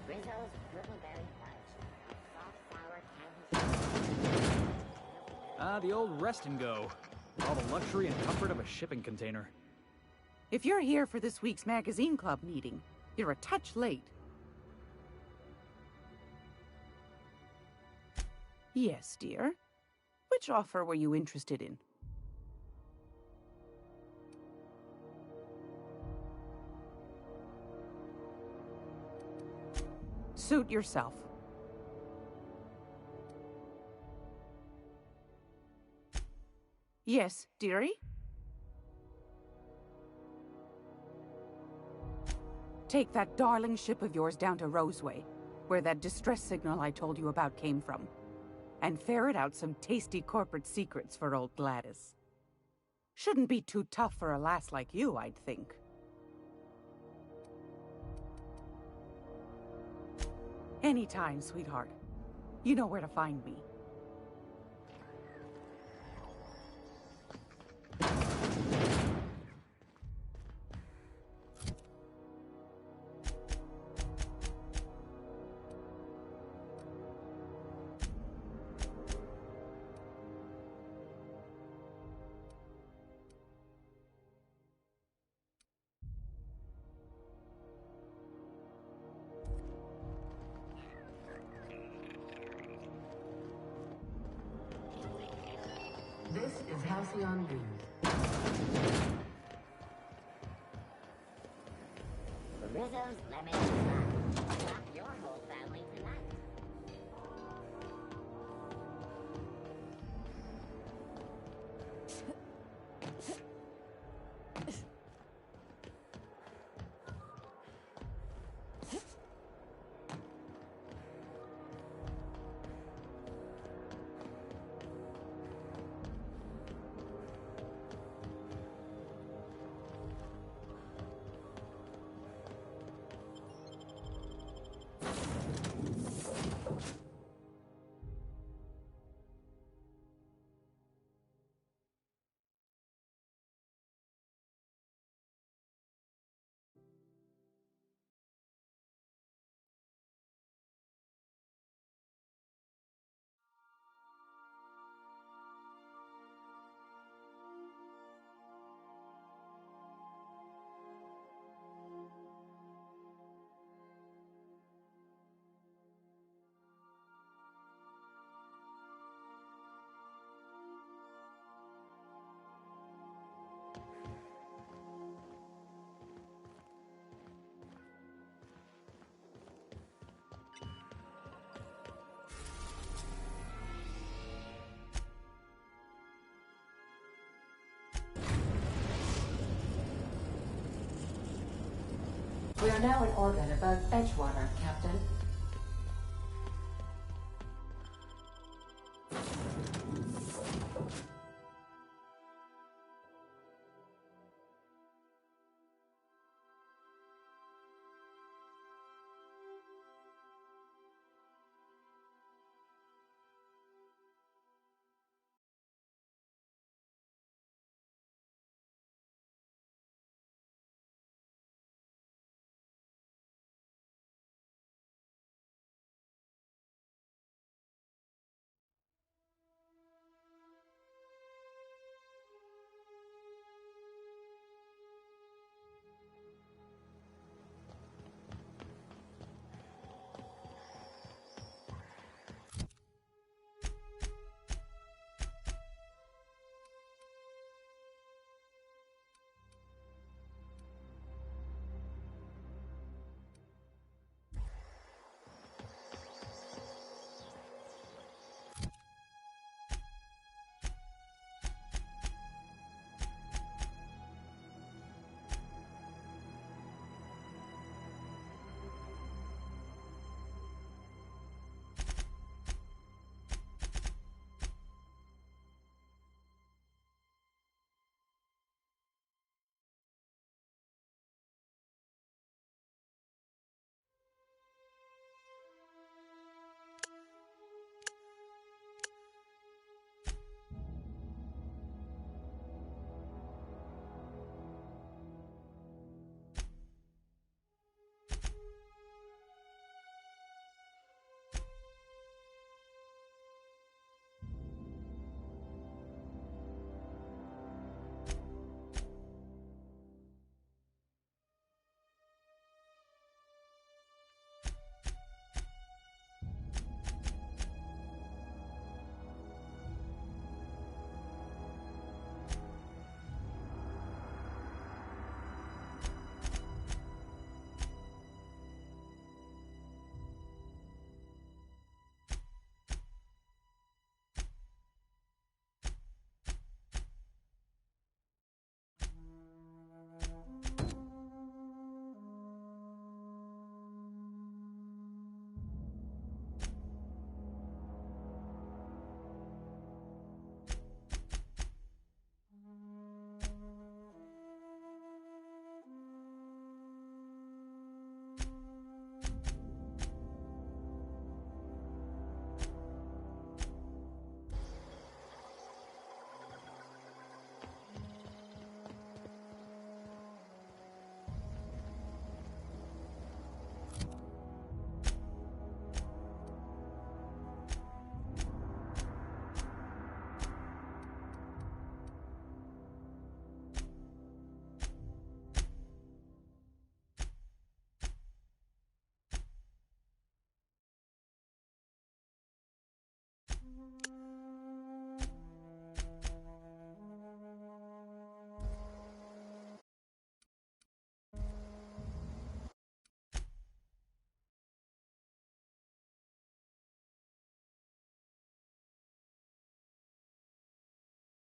Rizzo's Brittleberry Fudge. Soft, sour candy. Ah, the old rest and go. With all the luxury and comfort of a shipping container. If you're here for this week's magazine club meeting, You're a touch late. Yes, dear. Which offer were you interested in? Suit yourself. Yes, dearie? Take that darling ship of yours down to Roseway, where that distress signal I told you about came from, and ferret out some tasty corporate secrets for old Gladys. Shouldn't be too tough for a lass like you, I'd think. Anytime, sweetheart. You know where to find me. This is Halcyon B. Rizzo's Lemon Pie. Stop your whole family tonight. We are now in orbit above Edgewater, Captain.